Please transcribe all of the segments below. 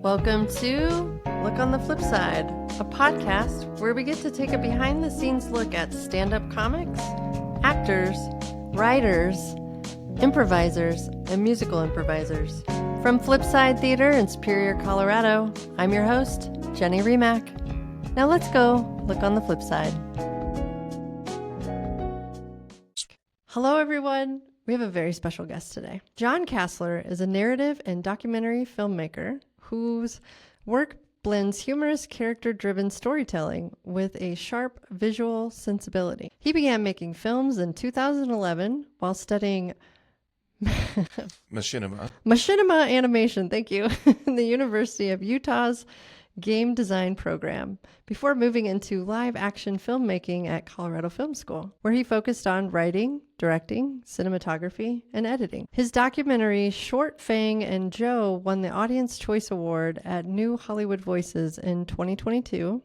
Welcome to Look on the Flip Side, a podcast where we get to take a behind-the-scenes look at stand-up comics, actors, writers, improvisers, and musical improvisers. From Flipside Theatre in Superior, Colorado, I'm your host, Jenny Remack. Now let's go look on the flip side. Hello, everyone. We have a very special guest today. Jon Casler is a narrative and documentary filmmaker whose work blends humorous, character-driven storytelling with a sharp visual sensibility. He began making films in 2011 while studying machinima animation, thank you, in the University of Utah's game design program before moving into live action filmmaking at Colorado Film School, where he focused on writing, directing, cinematography, and editing. His documentary Short, Fang, and Joe won the Audience Choice Award at New Hollywood Voices in 2022,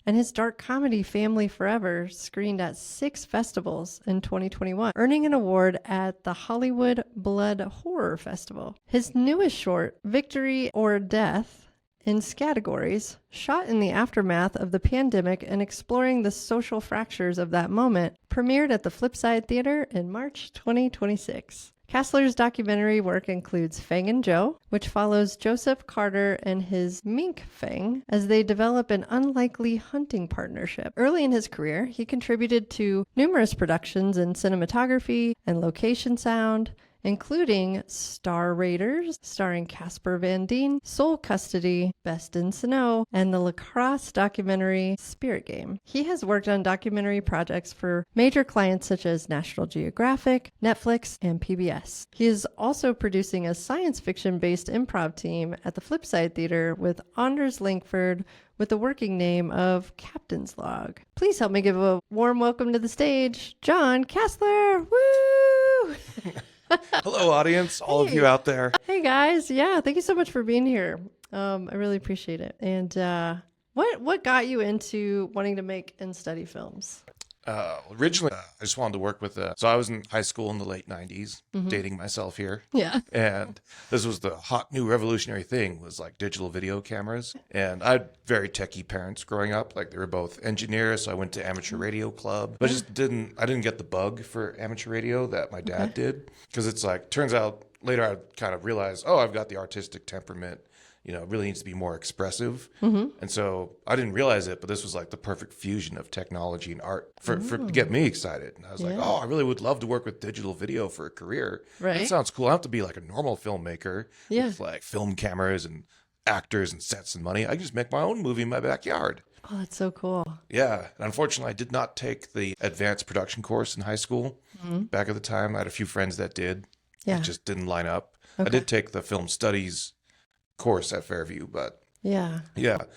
and his dark comedy Family Forever screened at 6 festivals in 2021, earning an award at the Hollywood Blood Horror Festival. His newest short, Victory or Death, in categories, shot in the aftermath of the pandemic and exploring the social fractures of that moment, premiered at the Flipside Theatre in March 2026. Casler's documentary work includes Fang and Joe, which follows Joseph Carter and his mink Fang as they develop an unlikely hunting partnership. Early in his career, he contributed to numerous productions in cinematography and location sound, including Star Raiders, starring Casper Van Dien, Soul Custody, Best in Snow, and the lacrosse documentary Spirit Game. He has worked on documentary projects for major clients such as National Geographic, Netflix, and PBS. He is also producing a science fiction-based improv team at the Flipside Theatre with Anders Langford with the working name of Captain's Log. Please help me give a warm welcome to the stage, Jon Casler! Woo! Hello, audience, all of you out there. Hey, guys. Yeah, thank you so much for being here. I really appreciate it. And what got you into wanting to make and study films? Originally, I just wanted to work with, so I was in high school in the late 90s, dating myself here. Yeah. And this was the hot new revolutionary thing, was like digital video cameras. And I had very techie parents growing up. Like they were both engineers, so I went to amateur radio club. But I didn't get the bug for amateur radio that my dad did. Because it's like, turns out later I kind of realized, oh, I've got the artistic temperament. You know, it really needs to be more expressive. And so I didn't realize it, but this was like the perfect fusion of technology and art for to get me excited. And I was like, oh, I really would love to work with digital video for a career. Right. That sounds cool. I don't have to be like a normal filmmaker with like film cameras and actors and sets and money. I can just make my own movie in my backyard. Oh, that's so cool. Yeah. And unfortunately, I did not take the advanced production course in high school. Back at the time, I had a few friends that did. Yeah. It just didn't line up. Okay. I did take the film studies course at Fairview, but yeah.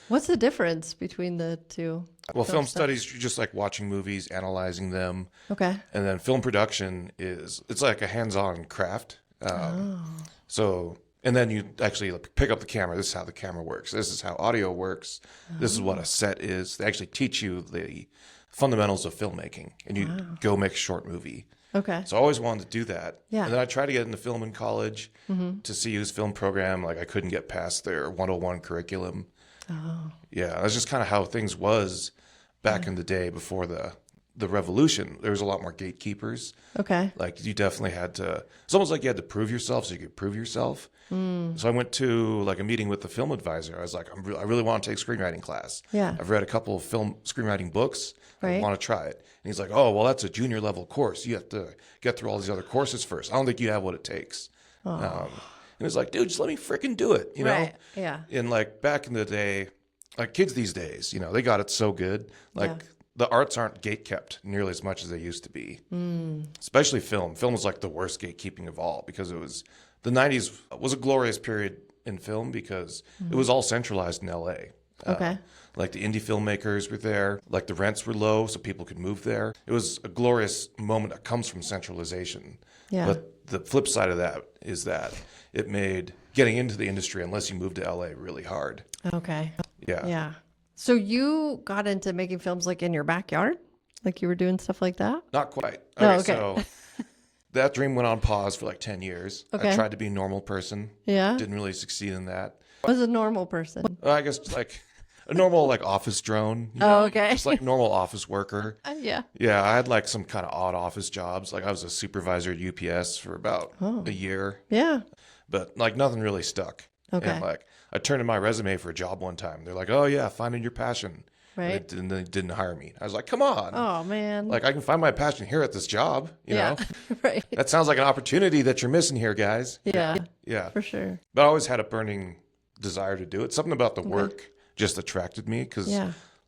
What's the difference between the two? Well, film studies, you're just like watching movies, analyzing them. Okay. And then film production it's like a hands-on craft. So, and then you actually pick up the camera. This is how the camera works. This is how audio works. This is what a set is. They actually teach you the fundamentals of filmmaking, and you go make a short movie. Okay. So I always wanted to do that. Yeah. And then I tried to get into film in college to CU's film program. Like I couldn't get past their 101 curriculum. Oh. Yeah, that's just kind of how things was back in the day before the revolution. There was a lot more gatekeepers. Okay. Like you definitely had to, it's almost like you had to prove yourself so you could prove yourself. So I went to like a meeting with the film advisor. I was like, I really want to take screenwriting class. Yeah. I've read a couple of film screenwriting books. Right. I want to try it. And he's like, oh, well, that's a junior level course. You have to get through all these other courses first. I don't think you have what it takes. And it's like, dude, just let me freaking do it. You know? Right. Yeah. And like back in the day, like kids these days, you know, they got it so good. Like the arts aren't gate kept nearly as much as they used to be, especially film. Film was like the worst gatekeeping of all because the 90s was a glorious period in film because it was all centralized in LA. Okay. Like the indie filmmakers were there, like the rents were low so people could move there. It was a glorious moment that comes from centralization. Yeah. But the flip side of that is that it made getting into the industry, unless you moved to LA, really hard. Okay. Yeah. Yeah. So you got into making films like in your backyard? Like you were doing stuff like that? Not quite. Oh, okay. So that dream went on pause for like 10 years. Okay. I tried to be a normal person. Yeah. Didn't really succeed in that. I was a normal person. I guess like a normal like office drone. You know, okay. Just like normal office worker. Yeah. Yeah, I had like some kind of odd office jobs. Like I was a supervisor at UPS for about a year. Yeah. But like nothing really stuck. Okay. And like I turned in my resume for a job one time. They're like, "Oh yeah, finding your passion." Right. And they didn't hire me. I was like, "Come on." Oh man. Like I can find my passion here at this job, you know? Right. That sounds like an opportunity that you're missing here, guys. Yeah. Yeah. For sure. But I always had a burning desire to do it. Something about the work just attracted me because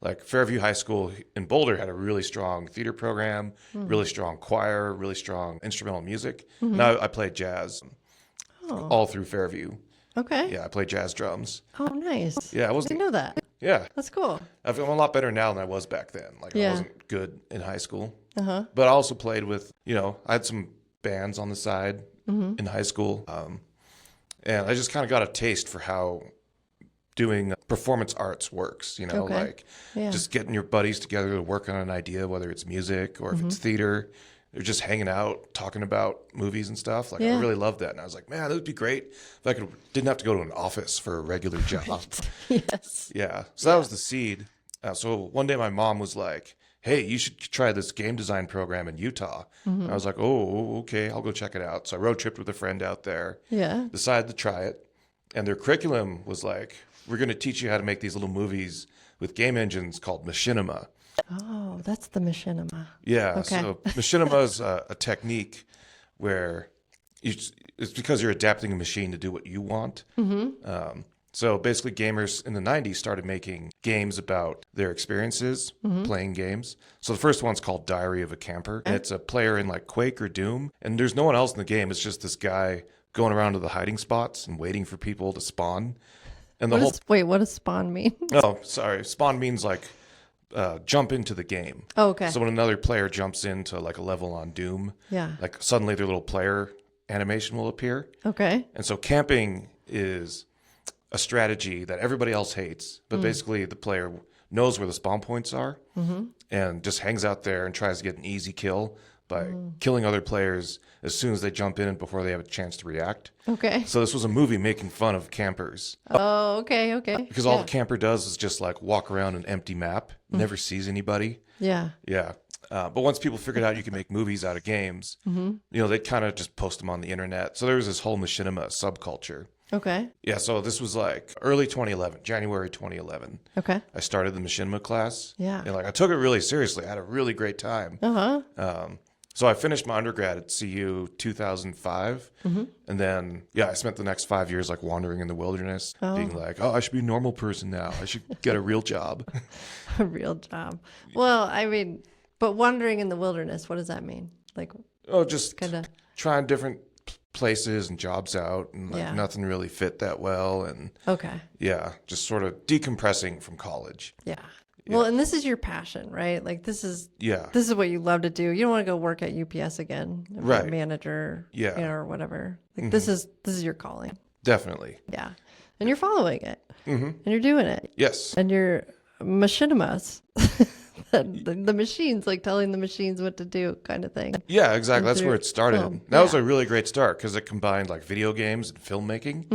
like Fairview High School in Boulder had a really strong theater program, really strong choir, really strong instrumental music. And I played jazz all through Fairview. Okay. Yeah, I played jazz drums. Oh, nice. Yeah, I I wasn't. didn't know that. Yeah, That's cool. I feel I'm a lot better now than I was back then. Like I Yeah. wasn't good in high school, Uh-huh. but I also played with, I had some bands on the side in high school, and I just kind of got a taste for how doing performance arts works. Okay. Like Yeah. just getting your buddies together to work on an idea, whether it's music or if it's theater. They're just hanging out, talking about movies and stuff. Like I really loved that, and I was like, man, that would be great if I didn't have to go to an office for a regular job. Yes. Yeah. So that was the seed. So one day my mom was like, hey, you should try this game design program in Utah. And I was like, oh, okay, I'll go check it out. So I road tripped with a friend out there, Yeah. decided to try it. And their curriculum was like, we're going to teach you how to make these little movies with game engines called machinima. Oh, that's the machinima. Yeah. Okay. So machinima is a technique where it's because you're adapting a machine to do what you want. So basically gamers in the 90s started making games about their experiences playing games. So the first one's called Diary of a Camper. And it's a player in like Quake or Doom. And there's no one else in the game. It's just this guy going around to the hiding spots and waiting for people to spawn. And Wait, what does spawn mean? Oh, sorry. Spawn means like jump into the game. Oh, okay. So when another player jumps into like a level on Doom, Yeah. like suddenly their little player animation will appear. Okay. And so camping is a strategy that everybody else hates, but basically the player knows where the spawn points are and just hangs out there and tries to get an easy kill by killing other players as soon as they jump in and before they have a chance to react. Okay. So this was a movie making fun of campers. Oh, okay. Okay. Because all the camper does is just like walk around an empty map, never sees anybody. Yeah. Yeah. But once people figured out you can make movies out of games, they'd kind of just post them on the internet. So there was this whole machinima subculture. Okay. Yeah, so this was like early 2011, January 2011. Okay. I started the machinima class. Yeah. And like I took it really seriously. I had a really great time. Uh-huh. So I finished my undergrad at CU 2005. And then, I spent the next 5 years like wandering in the wilderness, being like, oh, I should be a normal person now. I should get a real job. A real job. Well, I mean, but wandering in the wilderness, what does that mean? Like, Oh, just kind of. trying different places and jobs out, and like nothing really fit that well. And Okay. just sort of decompressing from college. Yeah. Well, and this is your passion, right? Like this is what you love to do. You don't want to go work at UPS again, or be a Right. manager, Yeah. or whatever. Like this is your calling. Definitely. Yeah. And you're following it. And you're doing it. Yes. And you're machinimas. the machines, like telling the machines what to do kind of thing. Yeah, exactly. That's where it started. film. That was a really great start because it combined like video games and filmmaking.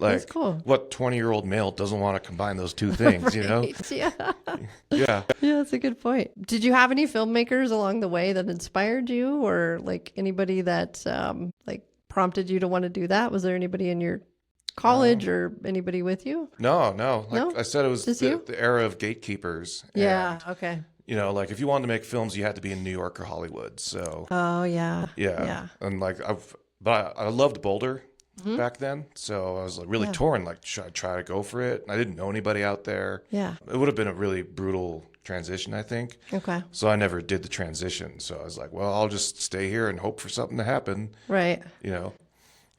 Like, That's cool. what 20-year-old male doesn't want to combine those two things, you know? Yeah. Yeah. Yeah, that's a good point. Did you have any filmmakers along the way that inspired you, or like anybody that like prompted you to want to do that? Was there anybody in your college or anybody with you? No. Like No? I said, it was Just you? the era of gatekeepers. Yeah. And, Okay. like if you wanted to make films, you had to be in New York or Hollywood. So, Oh yeah. yeah. Yeah. And like, I loved Boulder back then. So I was like really torn. Like, should I try to go for it? And I didn't know anybody out there. Yeah. It would have been a really brutal transition, I think. Okay. So I never did the transition. So I was like, well, I'll just stay here and hope for something to happen, Right.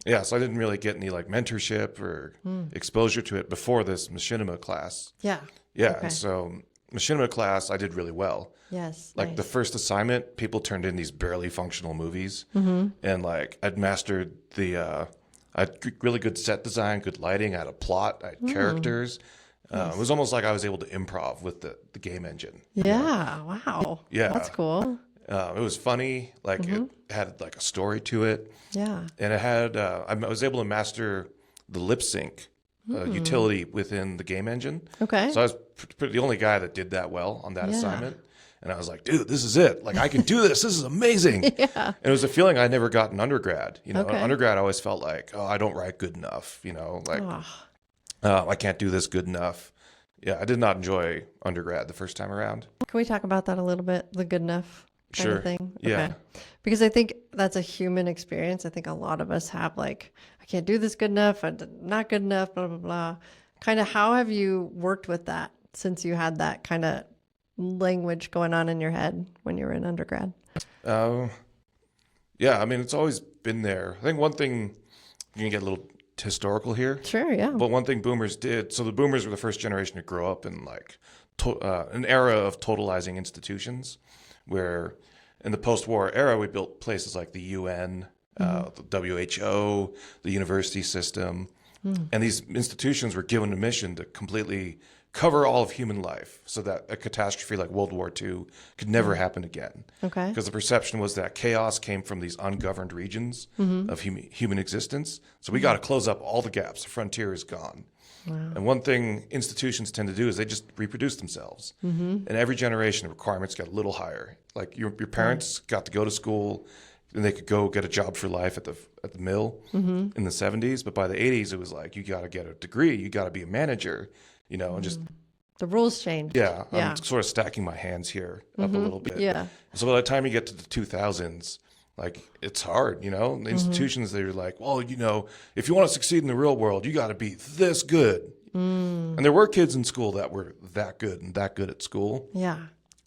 Yeah, so I didn't really get any like mentorship or exposure to it before this machinima class. Yeah. Yeah, Okay. and so machinima class, I did really well. Yes. Like the nice. first assignment, people turned in these barely functional movies. And like I'd mastered I had really good set design, good lighting, I had a plot, I had characters. It was almost like I was able to improv with the game engine. Yeah. Wow. Yeah. That's cool. It was funny. Like it had like a story to it. Yeah. And it had, I was able to master the lip sync utility within the game engine. Okay. So I was the only guy that did that well on that Yeah. assignment. And I was like, dude, this is it. Like, I can do this. This is amazing. Yeah. And it was a feeling I never got in undergrad. You know, Okay. in undergrad, I always felt like, oh, I don't write good enough. You know, like, I can't do this good enough. Yeah, I did not enjoy undergrad the first time around. Can we talk about that a little bit? The good enough kind Sure. of thing? Yeah. Because I think that's a human experience. I think a lot of us have like, I can't do this good enough. I'm not good enough, blah, blah, blah. Kind of how have you worked with that since you had that kind of language going on in your head when you were in undergrad? Yeah, I mean, it's always been there. I think one thing, you can get a little historical here. Sure, yeah. But one thing boomers did, so the boomers were the first generation to grow up in like an era of totalizing institutions where in the post-war era, we built places like the UN, the WHO, the university system. And these institutions were given a mission to completely cover all of human life so that a catastrophe like World War II could never happen again. Okay. Because the perception was that chaos came from these ungoverned regions of human existence. So we got to close up all the gaps. The frontier is gone. Wow. And one thing institutions tend to do is they just reproduce themselves. And every generation, the requirements get a little higher. Like your parents got to go to school and they could go get a job for life at the mill in the 70s. But by the 80s, it was like, you got to get a degree. You got to be a manager, you know, and just The rules changed. yeah, Yeah. I'm sort of stacking my hands here up a little bit. Yeah. So by the time you get to the 2000s, like it's hard, you know. The institutions, they're like, well, you know, if you want to succeed in the real world, you got to be this good. And there were kids in school that were that good and that good at school. Yeah.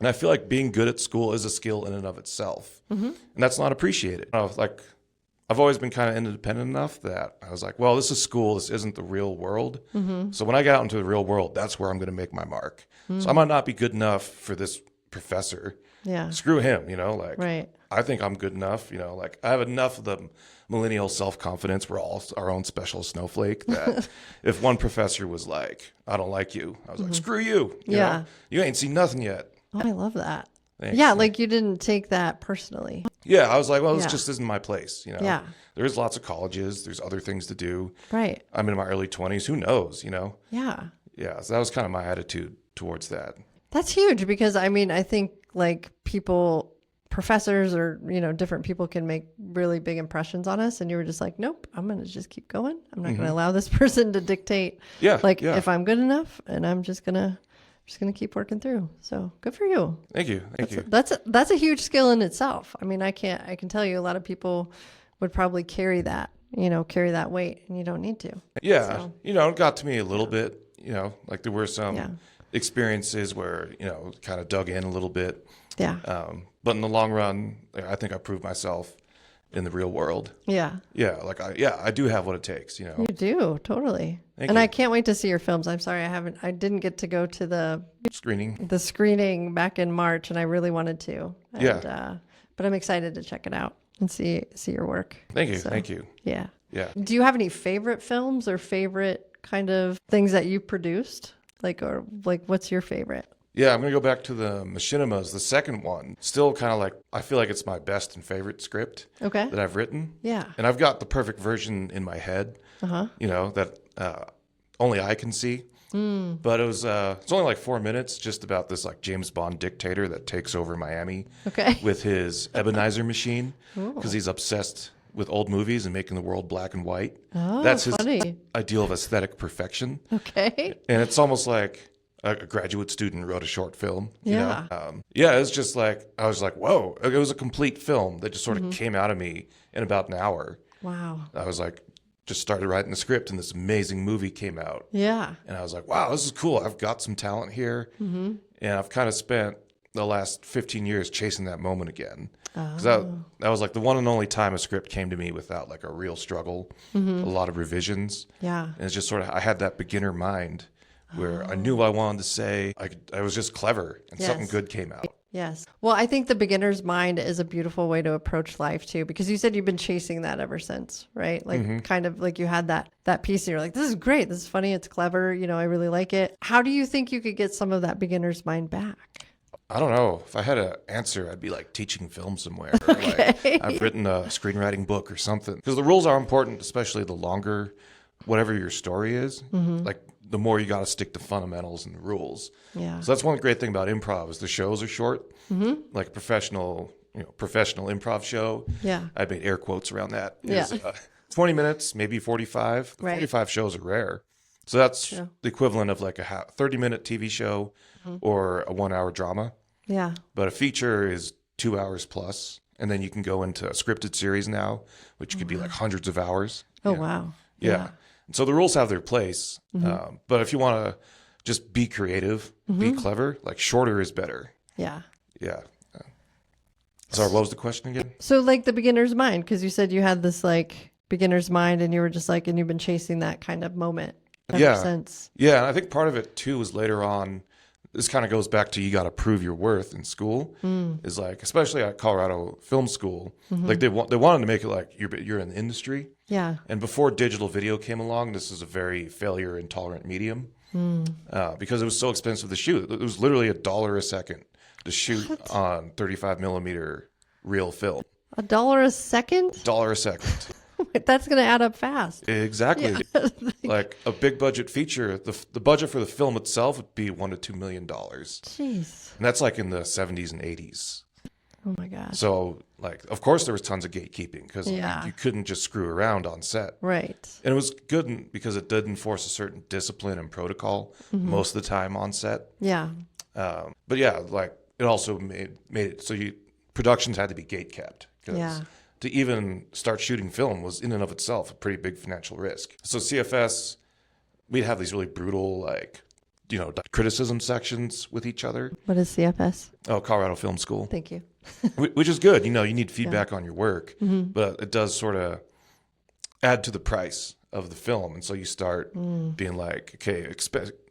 And I feel like being good at school is a skill in and of itself, and that's not appreciated. Like I've always been kind of independent enough that I was like, well, this is school. This isn't the real world. So when I get out into the real world, that's where I'm going to make my mark. So I might not be good enough for this professor. Yeah. Screw him, you know, like Right. I think I'm good enough, you know, like I have enough of the millennial self-confidence. We're all our own special snowflake that if one professor was like, I don't like you, I was like, screw you. You Yeah. know? You ain't seen nothing yet. Oh, I love that. Thanks. Yeah, like you didn't take that personally. Yeah, I was like, well, this Yeah. just isn't my place, you know. Yeah. There's lots of colleges. There's other things to do. Right. I'm in my early 20s. Who knows, you know? Yeah. Yeah, so that was kind of my attitude towards that. That's huge because I mean, I think like people, professors or, you know, different people can make really big impressions on us. And you were just like, nope, I'm going to just keep going. I'm not going to allow this person to dictate Yeah, like yeah. if I'm good enough, and I'm just going to keep working through. So good for you. Thank you. Thank you. That's a huge skill in itself. I mean, I can tell you a lot of people would probably carry that weight, and you don't need to. Yeah, So- you know, it got to me a little bit, you know, like there were some Yeah. experiences where, you know, kind of dug in a little bit. Yeah. But in the long run, I think I proved myself in the real world. Yeah. Yeah, like I do have what it takes, you know. You do, totally. Thank And you. I can't wait to see your films. I'm sorry I didn't get to go to the Screening. screening back in March, and I really wanted to. And, Yeah. But I'm excited to check it out and see your work. Thank you. So, Thank you. Yeah. Yeah. Do you have any favorite films or favorite kind of things that you produced? Like what's your favorite? Yeah, I'm going to go back to the Machinimas, the second one. Still kind of like, I feel like it's my best and favorite script Okay. that I've written. Yeah. And I've got the perfect version in my head, you know, that only I can see. But it's only like 4 minutes, just about this like James Bond dictator that takes over Miami Okay. with his Ebenizer machine because he's obsessed with old movies and making the world black and white. Oh, That's his funny. ideal of aesthetic perfection. Okay. And it's almost like a graduate student wrote a short film. You Yeah. know? Yeah, it's just like, I was like, whoa. It was a complete film that just sort of came out of me in about an hour. Wow. I was like, just started writing the script and this amazing movie came out. Yeah. And I was like, wow, this is cool. I've got some talent here. And I've kind of spent the last 15 years chasing that moment again. Because that was like the one and only time a script came to me without like a real struggle, a lot of revisions. Yeah. And it's just sort of, I had that beginner mind where I knew what I wanted to say. I was just clever and something Yes. good came out. Yes. Well, I think the beginner's mind is a beautiful way to approach life too, because you said you've been chasing that ever since, right? Like kind of like you had that piece and you're like, this is great. This is funny. It's clever. You know, I really like it. How do you think you could get some of that beginner's mind back? I don't know. If I had an answer, I'd be like teaching film somewhere. Or like I've written a screenwriting book or something. Because the rules are important, especially the longer whatever your story is. Like the more you got to stick to fundamentals and the rules. Yeah. So that's one great thing about improv is the shows are short. Like a professional improv show. Yeah. I made air quotes around that. Yeah. 20 minutes, maybe 45. Right. 45 shows are rare. So that's the equivalent of like a 30-minute TV show or a 1-hour drama. Yeah. But a feature is 2 hours plus. And then you can go into a scripted series now, which could be like hundreds of hours. Oh, wow. Yeah. And so the rules have their place. But if you want to just be creative, be clever, like shorter is better. Yeah. Yeah. Sorry, what was the question again? So like the beginner's mind, because you said you had this like beginner's mind and you were just like, and you've been chasing that kind of moment ever since. Yeah. And I think part of it too was later on, this kind of goes back to you got to prove your worth in school. Is like, especially at Colorado Film School, like they wanted to make it like you're in the industry. Yeah. And before digital video came along, this is a very failure intolerant medium because it was so expensive to shoot. It was literally $1 a second to shoot on 35 millimeter reel film. $1 a second? $1 a second. That's going to add up fast. Exactly. Like a big budget feature, the budget for the film itself would be $1 to $2 million. Jeez. And that's like in the 70s and 80s. Oh my gosh. So like, of course there was tons of gatekeeping because you couldn't just screw around on set. Right. And it was good because it did enforce a certain discipline and protocol most of the time on set. Yeah. But yeah, like it also made it so productions had to be gate kept because to even start shooting film was in and of itself a pretty big financial risk. So CFS, we'd have these really brutal like criticism sections with each other. What is CFS? Oh, Colorado Film School. Thank you. Which is good. You need feedback on your work, but it does sort of add to the price of the film. And so you start being like, okay,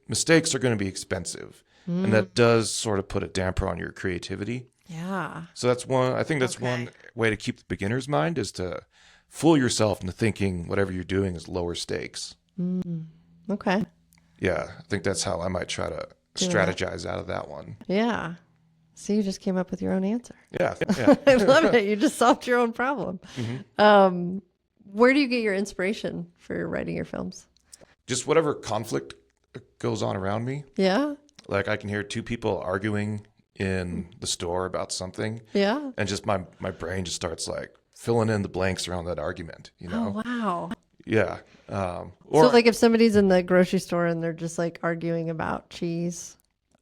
mistakes are going to be expensive. And that does sort of put a damper on your creativity. Yeah. So that's one way to keep the beginner's mind is to fool yourself into thinking whatever you're doing is lower stakes. Okay. Yeah. I think that's how I might try to strategize out of that one. Yeah. So you just came up with your own answer. Yeah. I love it. You just solved your own problem. Where do you get your inspiration for writing your films? Just whatever conflict goes on around me. Yeah. Like I can hear two people arguing in the store about something. Yeah. And just my brain just starts like filling in the blanks around that argument, Oh, wow. Yeah. So like if somebody's in the grocery store and they're just like arguing about cheese.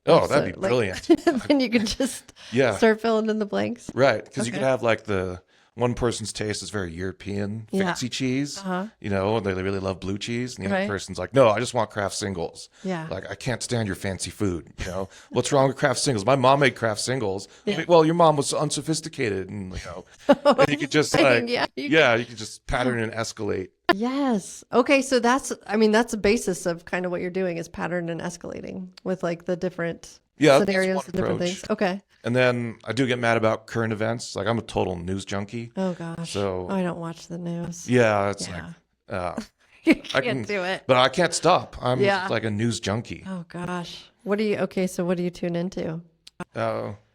Oh, that'd be brilliant. Then you could just start filling in the blanks. Right. Because you could have like the one person's taste is very European, fancy cheese, and they really love blue cheese. And the other person's like, no, I just want Kraft singles. Yeah. Like, I can't stand your fancy food. What's wrong with Kraft singles? My mom made Kraft singles. Yeah. Well, your mom was unsophisticated. And, and you could just you could just pattern and escalate. Yes. Okay. So that's the basis of kind of what you're doing is pattern and escalating with like the different scenarios and different things. Okay. And then I do get mad about current events. Like I'm a total news junkie. Oh gosh. So I don't watch the news. Yeah. It's like, you can't do it. But I can't stop. I'm like a news junkie. Oh gosh. So what do you tune into?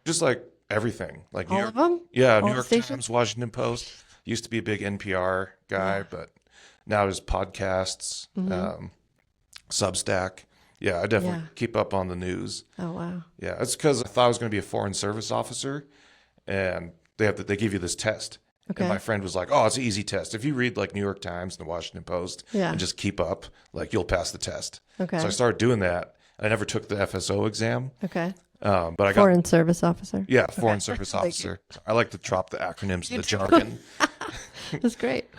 Just like everything. Like all of them? Yeah. New York Times, Washington Post. Used to be a big NPR guy, but now there's podcasts, Substack. Yeah, I definitely keep up on the news. Oh, wow. Yeah, it's because I thought I was going to be a foreign service officer, and they give you this test. Okay. And my friend was like, oh, it's an easy test. If you read like New York Times and the Washington Post and just keep up, like you'll pass the test. Okay. So I started doing that. I never took the FSO exam. Okay. But I got foreign service officer. Yeah, foreign service officer. I like to drop the acronyms and the jargon. That's great.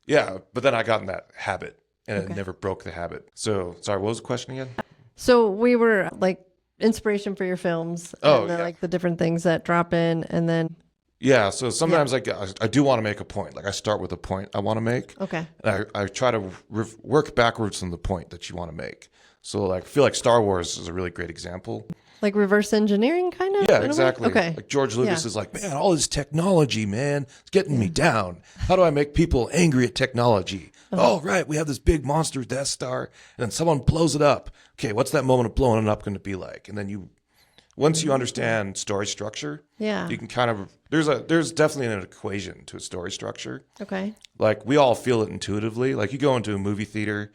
Yeah. But then I got in that habit. And it never broke the habit. So, sorry, what was the question again? So we were like inspiration for your films. And then, like the different things that drop in and then. Yeah. So sometimes I do want to make a point. Like I start with a point I want to make. Okay. And I try to work backwards from the point that you want to make. So like I feel like Star Wars is a really great example. Like reverse engineering kind of? Yeah, exactly. Okay. Like George Lucas is like, man, all this technology, man, it's getting me down. How do I make people angry at technology? Oh, right. We have this big monster Death Star and then someone blows it up. Okay, what's that moment of blowing it up going to be like? And then once you understand story structure, Yeah. you can kind of there's definitely an equation to a story structure. Okay. Like we all feel it intuitively. Like you go into a movie theater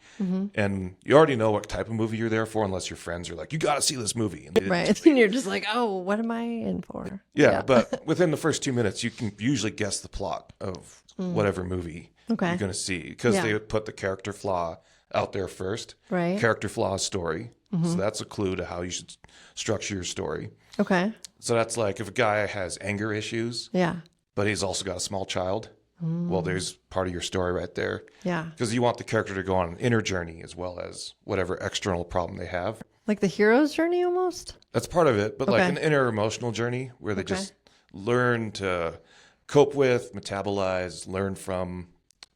and you already know what type of movie you're there for, unless your friends are like, "You got to see this movie." And Right. And you're just like, oh, what am I in for? yeah, but within the first 2 minutes, you can usually guess the plot of whatever movie Okay. you're going to see because they put the character flaw out there first. Right. Character flaw story. So that's a clue to how you should structure your story. Okay. So that's like if a guy has anger issues, Yeah. but he's also got a small child, well, there's part of your story right there. Yeah. Because you want the character to go on an inner journey as well as whatever external problem they have. Like the hero's journey almost? That's part of it, but like Okay. an inner emotional journey where they just learn to cope with, metabolize, learn from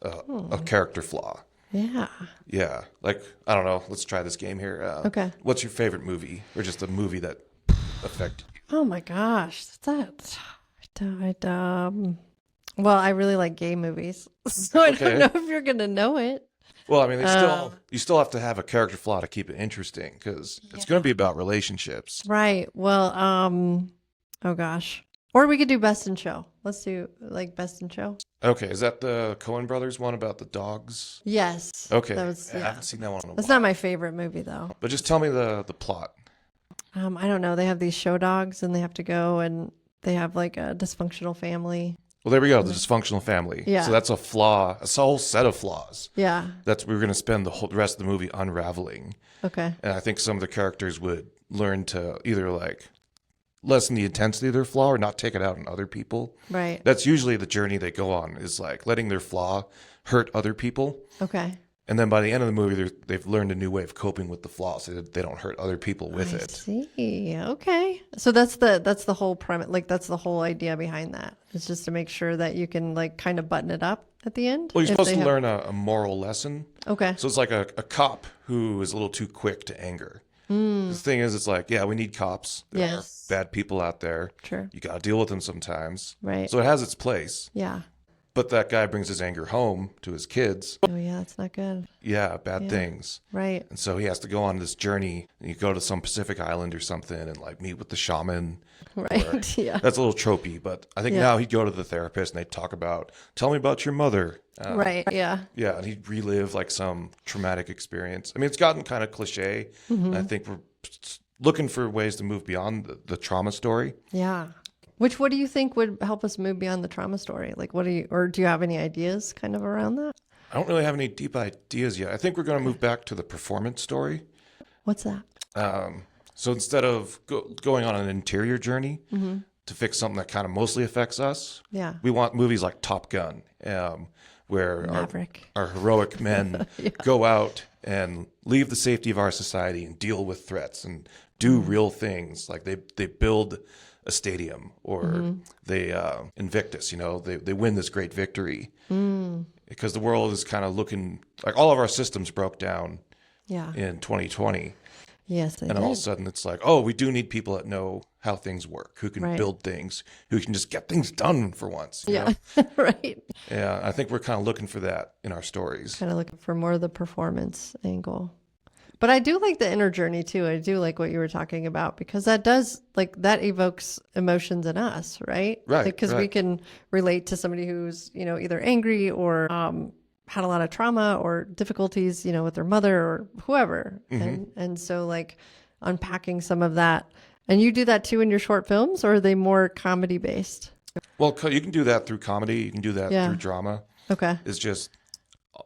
a character flaw. Yeah. Yeah. Like, I don't know. Let's try this game here. Okay. What's your favorite movie or just a movie that affected you? Oh my gosh. Well, I really like gay movies. So I don't know if you're going to know it. Well, I mean, you still have to have a character flaw to keep it interesting because it's going to be about relationships. Right. Well, oh gosh. Or we could do best in show. Let's do like best in show. Okay. Is that the Coen brothers one about the dogs? Yes. Okay. That was, I haven't seen that one in a That's while. not my favorite movie though. But just tell me the plot. I don't know. They have these show dogs and they have to go and they have like a dysfunctional family. Well, there we go. The dysfunctional family. Yeah. So that's a flaw, a whole set of flaws. Yeah. We're going to spend the rest of the movie unraveling. Okay. And I think some of the characters would learn to either like lessen the intensity of their flaw or not take it out on other people. Right. That's usually the journey they go on is like letting their flaw hurt other people. Okay. And then by the end of the movie, they've learned a new way of coping with the flaw so that they don't hurt other people with I it. see. Okay. So that's the whole premise. Like that's the whole idea behind that. It's just to make sure that you can like kind of button it up at the end. Well, you're if supposed they to have- learn a moral lesson. Okay. So it's like a cop who is a little too quick to anger. The thing is, it's like, yeah, we need cops. There Yes. are bad people out there. Sure. You got to deal with them sometimes. Right. So it has its place. Yeah. But that guy brings his anger home to his kids. Oh yeah, that's not good. Yeah, bad things. Right. And so he has to go on this journey and you go to some Pacific island or something and like meet with the shaman. Right. Yeah. That's a little tropey, but I think now he'd go to the therapist and they'd talk about, tell me about your mother. Right. Yeah. Yeah, and he'd relive like some traumatic experience. I mean, it's gotten kind of cliche. And I think we're looking for ways to move beyond the trauma story. Yeah. What do you think would help us move beyond the trauma story? Like do you have any ideas kind of around that? I don't really have any deep ideas yet. I think we're going to move back to the performance story. What's that? So instead of going on an interior journey to fix something that kind of mostly affects us, Yeah. we want movies like Top Gun, where Maverick. our heroic men go out and leave the safety of our society and deal with threats and do real things. Like they build a stadium or they Invictus, they win this great victory because the world is kind of looking like all of our systems broke down Yeah. in 2020. Yes, they And did. all of a sudden it's like, oh, we do need people that know how things work, who can Right. build things, who can just get things done for once. you Yeah. know? Right. Yeah. I think we're kind of looking for that in our stories. Kind of looking for more of the performance angle. But I do like the inner journey too. I do like what you were talking about because that evokes emotions in us, right? Right, Because we right. can relate to somebody who's, either angry or had a lot of trauma or difficulties, with their mother or whoever. And so like unpacking some of that. And you do that too in your short films, or are they more comedy based? Well, you can do that through comedy. You can do that Yeah. through drama. Okay. It's just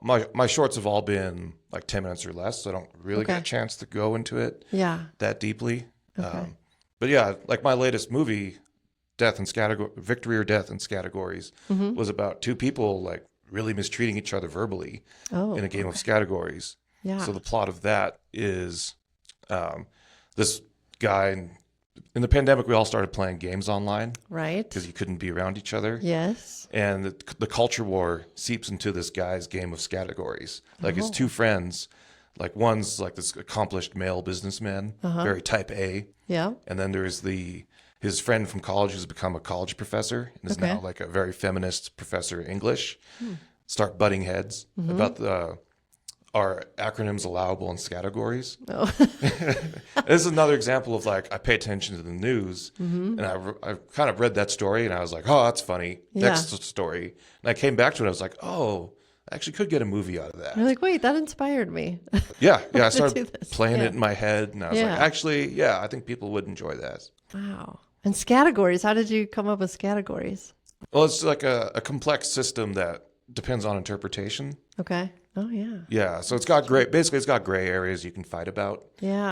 my shorts have all been like 10 minutes or less. So I don't really get a chance to go into it Yeah. that deeply. Okay. But yeah, like my latest movie, Victory or Death in Categories, was about two people like really mistreating each other verbally in a game of categories. Yeah. So the plot of that is this guy in the pandemic, we all started playing games online Right. because you couldn't be around each other. Yes. And the culture war seeps into this guy's game of categories. Like his two friends, like one's like this accomplished male businessman, very type A. Yeah. And then there's his friend from college who's become a college professor and is now like a very feminist professor of English. Start butting heads about are acronyms allowable in categories? Oh. This is another example of like, I pay attention to the news and I kind of read that story and I was like, oh, that's funny. Yeah. Next story. And I came back to it. I was like, oh, I actually could get a movie out of that. You're like, wait, that inspired me. Yeah. I do started this. playing Yeah. it in my head and I was Yeah. like, actually, yeah, I think people would enjoy that. Wow. And categories, how did you come up with categories? Well, it's like a complex system that depends on interpretation. Okay. Oh, yeah. Yeah. So it's got gray areas you can fight about. Yeah.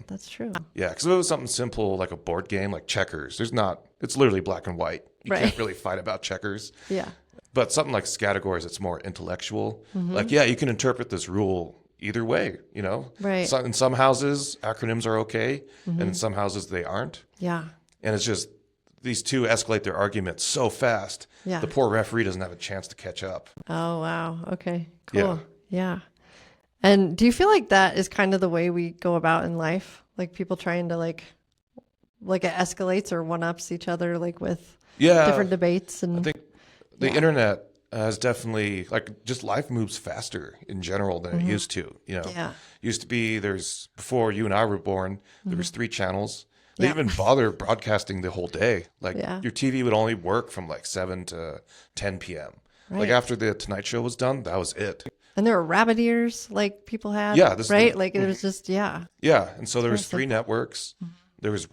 That's true. Yeah, because if it was something simple like a board game, like checkers, it's literally black and white. You Right. can't really fight about checkers. Yeah. But something like categories, it's more intellectual. Like, yeah, you can interpret this rule either way, you know? Right. So, in some houses, acronyms are okay, and in some houses, they aren't. Yeah. And it's just these two escalate their arguments so fast, Yeah. the poor referee doesn't have a chance to catch up. Oh, wow. Okay. Yeah. Cool. Yeah. And do you feel like that is kind of the way we go about in life? Like people trying to like it escalates or one-ups each other, like with Yeah. different debates and I think the internet has definitely, like, just life moves faster in general than it used to. You know, Yeah. used to be before you and I were born, there was 3 channels. They Yeah. even bother broadcasting the whole day. Like Yeah. your TV would only work from like 7 to 10 p.m. Like Right. after the Tonight Show was done, that was it. And there were rabbit ears like people had. Yeah, this is right. the- Like it was just Yeah, and so there was 3 networks. There was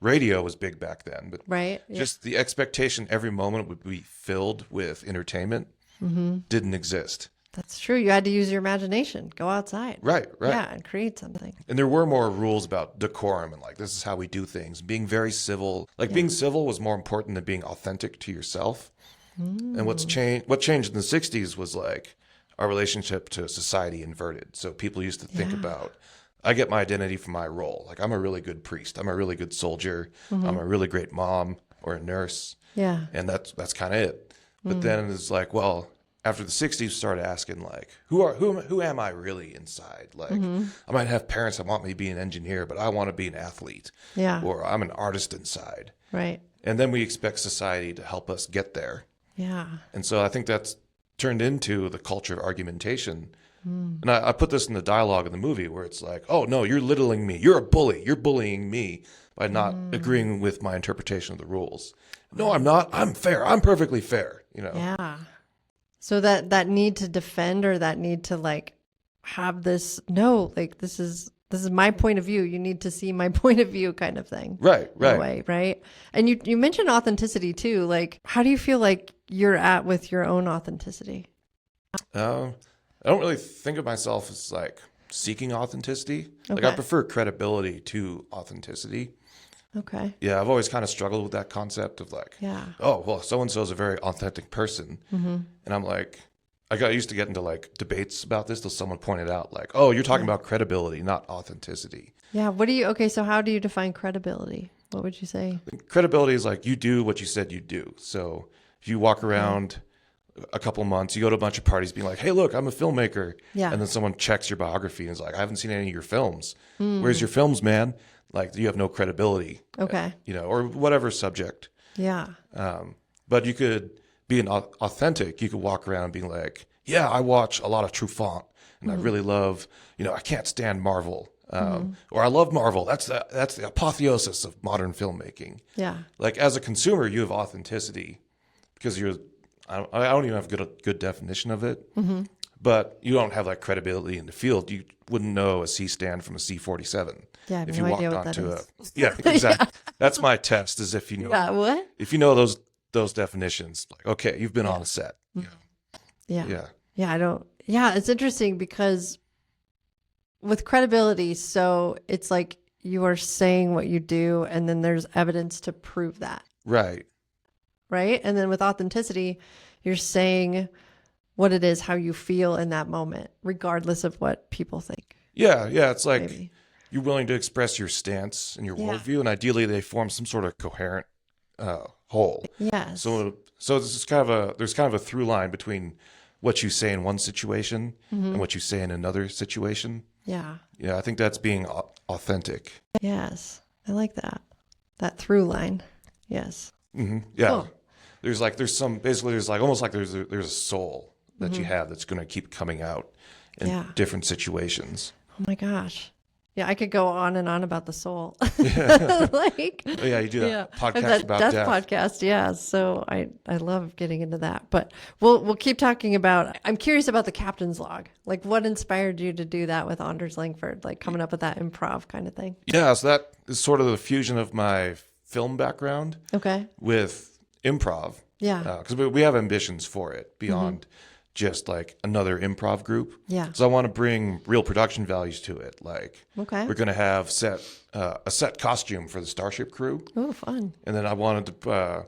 radio was big back then, but right. Yeah. just the expectation every moment would be filled with entertainment didn't exist. That's true. You had to use your imagination. Go outside. Right. Yeah, and create something. And there were more rules about decorum and like, this is how we do things. Being very civil. Like being civil was more important than being authentic to yourself. And what changed in the 60s was like our relationship to society inverted. So people used to think about, I get my identity from my role. Like I'm a really good priest. I'm a really good soldier. I'm a really great mom or a nurse. Yeah. And that's kind of it. But then it's like, well, after the 60s, started asking like, who am I really inside? Like, I might have parents that want me to be an engineer, but I want to be an athlete. Yeah. Or I'm an artist inside. Right. And then we expect society to help us get there. Yeah. And so I think that's turned into the culture of argumentation. And I put this in the dialogue in the movie where it's like, oh no, you're littling me. You're a bully. You're bullying me by not agreeing with my interpretation of the rules. No, I'm not. I'm fair. I'm perfectly fair. You know? Yeah. So that need to defend or that need to like have this, no, like this is my point of view. You need to see my point of view kind of thing. Right. In a way, right? And you mentioned authenticity too. Like, how do you feel like you're at with your own authenticity? I don't really think of myself as like seeking authenticity. Like I Okay. prefer credibility to authenticity. Okay. Yeah, I've always kind of struggled with that concept of like, Yeah. oh, well, so-and-so is a very authentic person. And I'm like, I got used to get into like debates about this till someone pointed out like, oh, you're talking about credibility, not authenticity. Yeah. So how do you define credibility? What would you say? Credibility is like you do what you said you do. So if you walk around a couple months, you go to a bunch of parties being like, hey, look, I'm a filmmaker. Yeah. And then someone checks your biography and is like, I haven't seen any of your films. Where's your films, man? Like you have no credibility. Okay. You know, or whatever subject. Yeah. But you could be an authentic. You could walk around being like, yeah, I watch a lot of True Font and I really love, I can't stand Marvel. Or I love Marvel. That's the apotheosis of modern filmmaking. Yeah. Like as a consumer, you have authenticity because I don't even have a good definition of it, but you don't have like credibility in the field. You wouldn't know a C stand from a C47. Yeah, I have if no you idea walked what that onto is. yeah, exactly. That's my test is if you know, Yeah. What? if you know those definitions, like, okay, you've been on a set. You know? Yeah. Yeah. Yeah. I don't. Yeah. It's interesting because with credibility, so it's like you are saying what you do and then there's evidence to prove that. Right. Right. And then with authenticity, you're saying what it is, how you feel in that moment, regardless of what people think. Yeah. Yeah. It's like Maybe. you're willing to express your stance and your worldview, and ideally they form some sort of coherent whole. Yes. So this is there's kind of a through line between what you say in one situation and what you say in another situation. Yeah. Yeah, I think that's being authentic. Yes. I like that. That through line. Yes. Yeah. Cool. There's almost like there's a soul that you have that's going to keep coming out. in Yeah. different situations. Oh my gosh. Yeah, I could go on and on about the soul. Like, Oh, yeah, you do that yeah, podcast about death death. podcast. Yeah, so I love getting into that. But we'll keep talking about. I'm curious about the captain's log. Like, what inspired you to do that with Anders Langford? Like coming up with that improv kind of thing. Yeah, so that is sort of the fusion of my film background Okay. with improv. Yeah. Because we have ambitions for it beyond just like another improv group. Yeah. So I want to bring real production values to it. Like Okay. we're going to have a set costume for the Starship crew. Oh, fun. And then I wanted to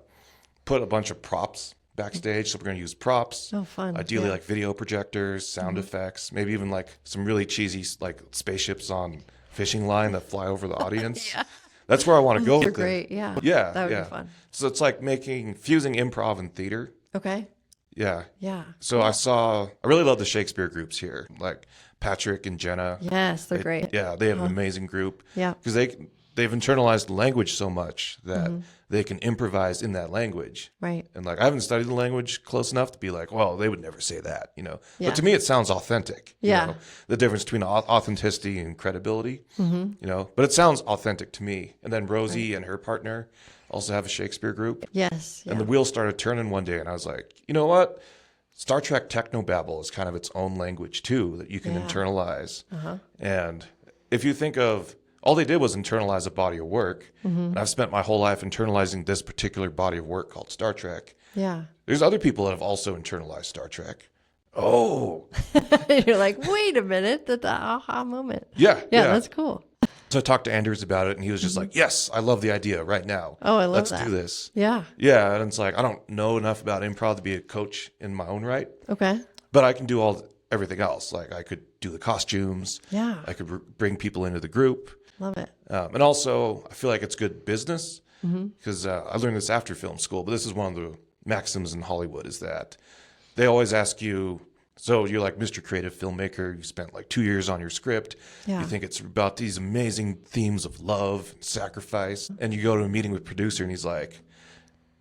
put a bunch of props backstage. So we're going to use props. Oh, fun. Ideally Yeah. like video projectors, sound effects, maybe even like some really cheesy like spaceships on fishing line that fly over the audience. Yeah. That's where I want to go You're with it. great. Yeah. Yeah. That would yeah. be fun. So it's like fusing improv and theater. Okay. Yeah. Yeah. So I really love the Shakespeare groups here, like Patrick and Jenna. Yes, they're great. Yeah, they have an amazing group. Yeah. Because they've internalized the language so much that they can improvise in that language. Right. And like I haven't studied the language close enough to be like, well, they would never say that, you know. Yeah. But to me, it sounds authentic. Yeah. You know? The difference between authenticity and credibility. You know, but it sounds authentic to me. And then Rosie and her partner also have a Shakespeare group. Yes. And Yeah. the wheels started turning one day, and I was like, you know what? Star Trek technobabble is kind of its own language too that you can Yeah. internalize. And if you think of all they did was internalize a body of work, and I've spent my whole life internalizing this particular body of work called Star Trek. Yeah. There's other people that have also internalized Star Trek. Oh, You're like, wait a minute, the aha moment. yeah, Yeah, that's cool. So I talked to Anders about it, and he was just like, "Yes, I love the idea right now. Oh, I love Let's that. do this." Yeah. Yeah, and it's like I don't know enough about improv to be a coach in my own right, Okay. but I can do everything else. Like I could do the costumes. Yeah. I could bring people into the group, Love it. and also I feel like it's good business because I learned this after film school. But this is one of the maxims in Hollywood is that they always ask you. So you're like Mr. Creative Filmmaker. You spent like 2 years on your script. Yeah. You think it's about these amazing themes of love and sacrifice. And you go to a meeting with producer and he's like,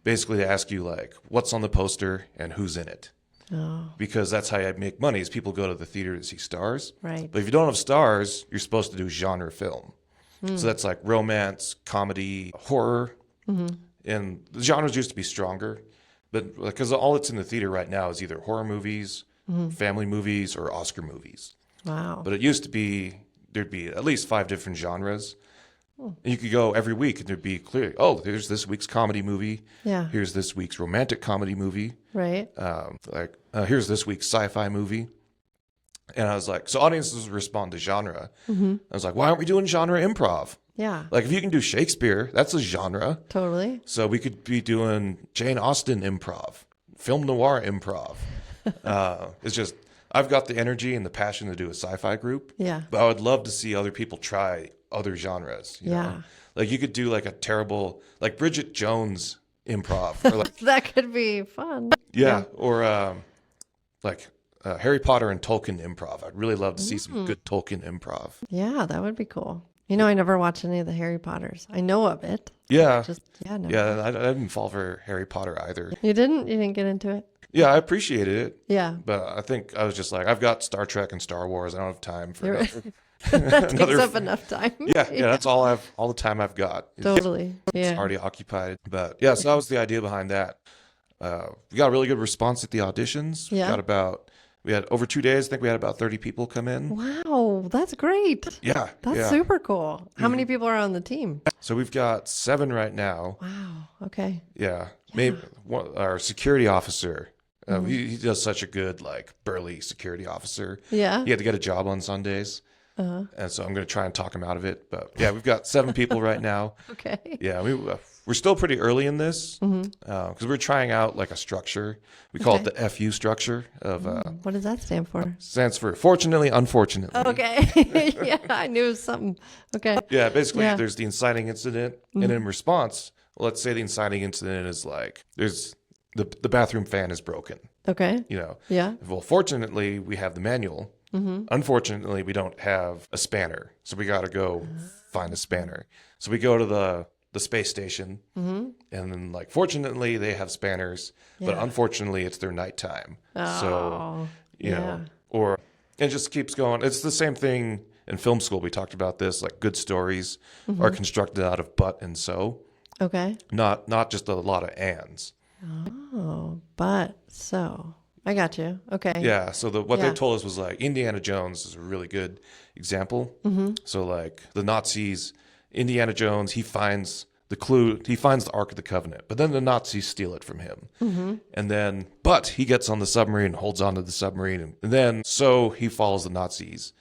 basically they ask you like, what's on the poster and who's in it? Oh, Because that's how you make money is people go to the theater to see stars. right. But if you don't have stars, you're supposed to do genre film. So that's like romance, comedy, horror. And the genres used to be stronger. But because all that's in the theater right now is either horror movies, family movies, or Oscar movies. Wow. But it used to be there'd be at least 5 different genres. And you could go every week and there'd be clear, oh, here's this week's comedy movie. Yeah. Here's this week's romantic comedy movie. Right. Here's this week's sci-fi movie. And I was like, so audiences respond to genre. I was like, why aren't we doing genre improv? Yeah. Like if you can do Shakespeare, that's a genre. Totally. So we could be doing Jane Austen improv, film noir improv. It's just, I've got the energy and the passion to do a sci-fi group. Yeah. But I would love to see other people try other genres. You Yeah. know? Like you could do like a terrible, like Bridget Jones improv. Or like, That could be fun. yeah. Or Harry Potter and Tolkien improv. I'd really love to see some good Tolkien improv. Yeah, that would be cool. You know, I never watched any of the Harry Potters. I know of it. Yeah. No. Yeah. I didn't fall for Harry Potter either. You didn't? You didn't get into it? Yeah. I appreciated it. Yeah. But I think I was just like, I've got Star Trek and Star Wars. I don't have time for You're- another. That takes Another- up enough time. Yeah, that's all the time I've got. Totally. It's Yeah. already occupied. But yeah, so that was the idea behind that. We got a really good response at the auditions. Yeah. We had over 2 days, I think we had about 30 people come in. Wow, that's great. Yeah. That's yeah. super cool. How many people are on the team? So we've got 7 right now. Wow. Okay. Yeah. Maybe our security officer. He does such a good, like, burly security officer. Yeah. He had to get a job on Sundays. And so I'm going to try and talk him out of it. But yeah, we've got 7 people right now. Okay. Yeah, we're still pretty early in this because we're trying out like a structure. We call it the FU structure of What does that stand for? stands for fortunately, unfortunately. Okay. Yeah, I knew it was something. Okay. Yeah, basically Yeah. there's the inciting incident, and in response, let's say the inciting incident is like there's the bathroom fan is broken. Okay. You know. Yeah. Well, fortunately, we have the manual. Unfortunately, we don't have a spanner, so we got to go find a spanner. So we go to the space station, and then like fortunately they have spanners, but Yeah. unfortunately it's their nighttime. So Oh, you yeah. know, or And it just keeps going. It's the same thing in film school. We talked about this, like good stories are constructed out of but and so. Okay. Not just a lot of ands. Oh, but so I got you. Okay. Yeah. So what Yeah. they told us was like Indiana Jones is a really good example. So like the Nazis, Indiana Jones, he finds the clue, he finds the Ark of the Covenant, but then the Nazis steal it from him. And then, but he gets on the submarine and holds onto the submarine. And then, so he follows the Nazis.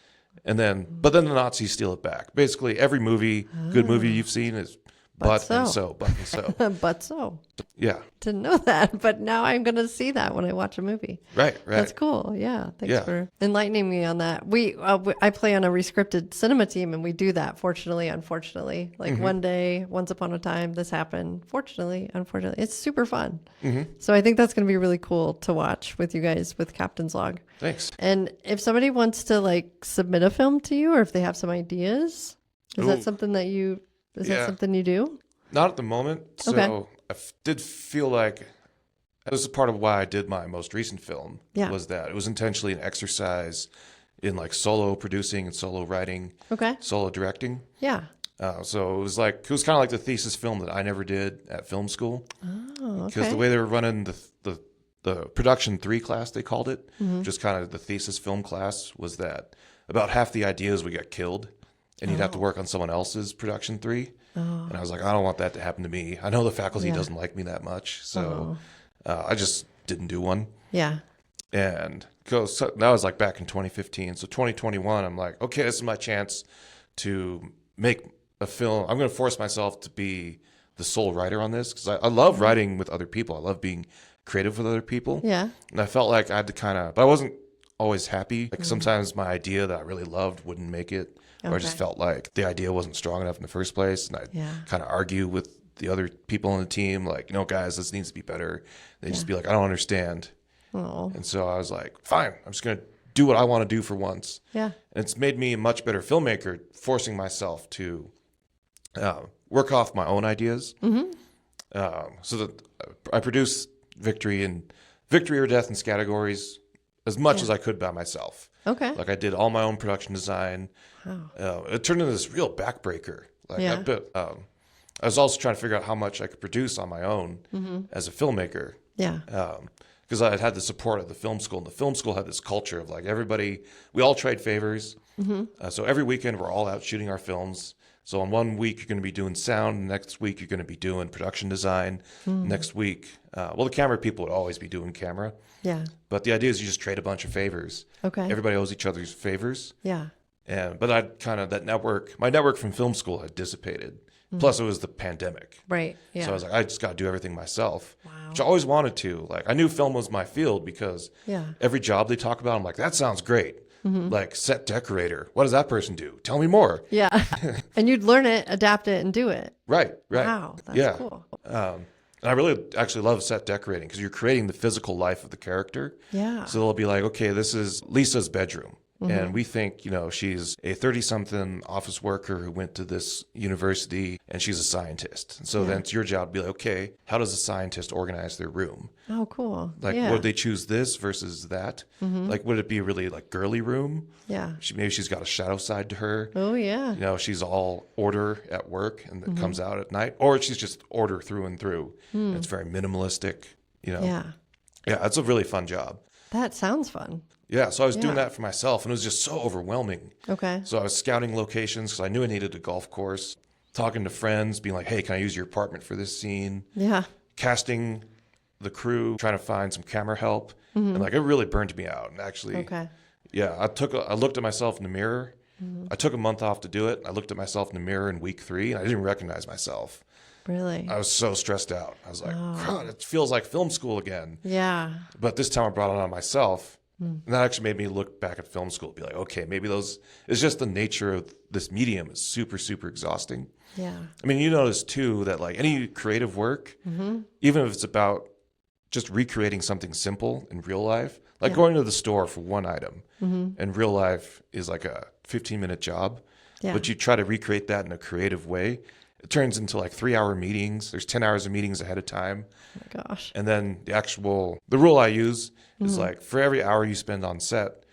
And then, but then the Nazis steal it back. Basically, every movie, good movie you've seen is but and so, but and so. But so. Yeah. Didn't know that, but now I'm going to see that when I watch a movie. Right. That's cool. Yeah. Thanks Yeah. for enlightening me on that. I play on a rescripted cinema team, and we do that. Fortunately, unfortunately, like one day, once upon a time, this happened. Fortunately, unfortunately, it's super fun. So I think that's going to be really cool to watch with you guys with Captain's Log. Thanks. And if somebody wants to like submit a film to you, or if they have some ideas, is that something that you do? Not at the moment. So Okay. I did feel like this is part of why I did my most recent film. Yeah. Was that it was intentionally an exercise in like solo producing and solo writing, Okay. solo directing. Yeah. So it was kind of like the thesis film that I never did at film school. Oh, okay. Because the way they were running the production 3 class, they called it, just kind of the thesis film class, was that about half the ideas would get killed and you'd have to work on someone else's production 3. And I was like, I don't want that to happen to me. I know the faculty doesn't like me that much. So I just didn't do one. Yeah. And so that was like back in 2015. So 2021, I'm like, okay, this is my chance to make a film. I'm going to force myself to be the sole writer on this because I love writing with other people. I love being creative with other people. Yeah. And I felt like I had to but I wasn't always happy. Like sometimes my idea that I really loved wouldn't make it. Or I just Okay. felt like the idea wasn't strong enough in the first place. And I'd kind of argue with the other people on the team, like, guys, this needs to be better. They'd just be like, I don't understand. Oh. And so I was like, fine, I'm just going to do what I want to do for once. Yeah. And it's made me a much better filmmaker, forcing myself to work off my own ideas. So that I produced Victory or Death in categories as much as I could by myself. Okay. Like I did all my own production design. Wow. It turned into this real backbreaker. Like Yeah. I was also trying to figure out how much I could produce on my own as a filmmaker. Yeah. Because I had the support of the film school, and the film school had this culture of like everybody, we all trade favors. So every weekend we're all out shooting our films. So on one week you're going to be doing sound, and next week you're going to be doing production design. Next week, the camera people would always be doing camera. Yeah. But the idea is you just trade a bunch of favors. Okay. Everybody owes each other's favors. Yeah. But I'd kind of my network from film school had dissipated. Plus it was the pandemic. Right. Yeah. So I was like, I just got to do everything myself, Wow. which I always wanted to. Like I knew film was my field because every job they talk about, I'm like, that sounds great. Like set decorator. What does that person do? Tell me more. Yeah. And you'd learn it, adapt it, and do it. Right. Wow. That's cool. And I really actually love set decorating because you're creating the physical life of the character. Yeah. So they'll be like, okay, this is Lisa's bedroom. And we think, she's a 30-something office worker who went to this university and she's a scientist. And so then it's your job to be like, okay, how does a scientist organize their room? Oh, cool. Like, would they choose this versus that? Like, would it be a really like girly room? Yeah. Maybe she's got a shadow side to her. Oh, yeah. She's all order at work and it comes out at night. Or she's just order through and through. It's very minimalistic, Yeah. Yeah, it's a really fun job. That sounds fun. Yeah, so I was doing that for myself, and it was just so overwhelming. Okay. So I was scouting locations because I knew I needed a golf course, talking to friends, being like, hey, can I use your apartment for this scene? Yeah. Casting the crew, trying to find some camera help. And like it really burned me out. And actually, I looked at myself in the mirror. I took a month off to do it. I looked at myself in the mirror in week 3, and I didn't recognize myself. Really? I was so stressed out. I was like, God, it feels like film school again. Yeah. But this time I brought it on myself. And that actually made me look back at film school and be like, okay, maybe it's just the nature of this medium is super, super exhausting. Yeah. I mean, you notice too that like any creative work, even if it's about just recreating something simple in real life, like going to the store for one item in real life is like a 15-minute job. Yeah. But you try to recreate that in a creative way. It turns into like 3-hour meetings. There's 10 hours of meetings ahead of time. Oh my gosh. And then the rule I use is like for every hour you spend on set,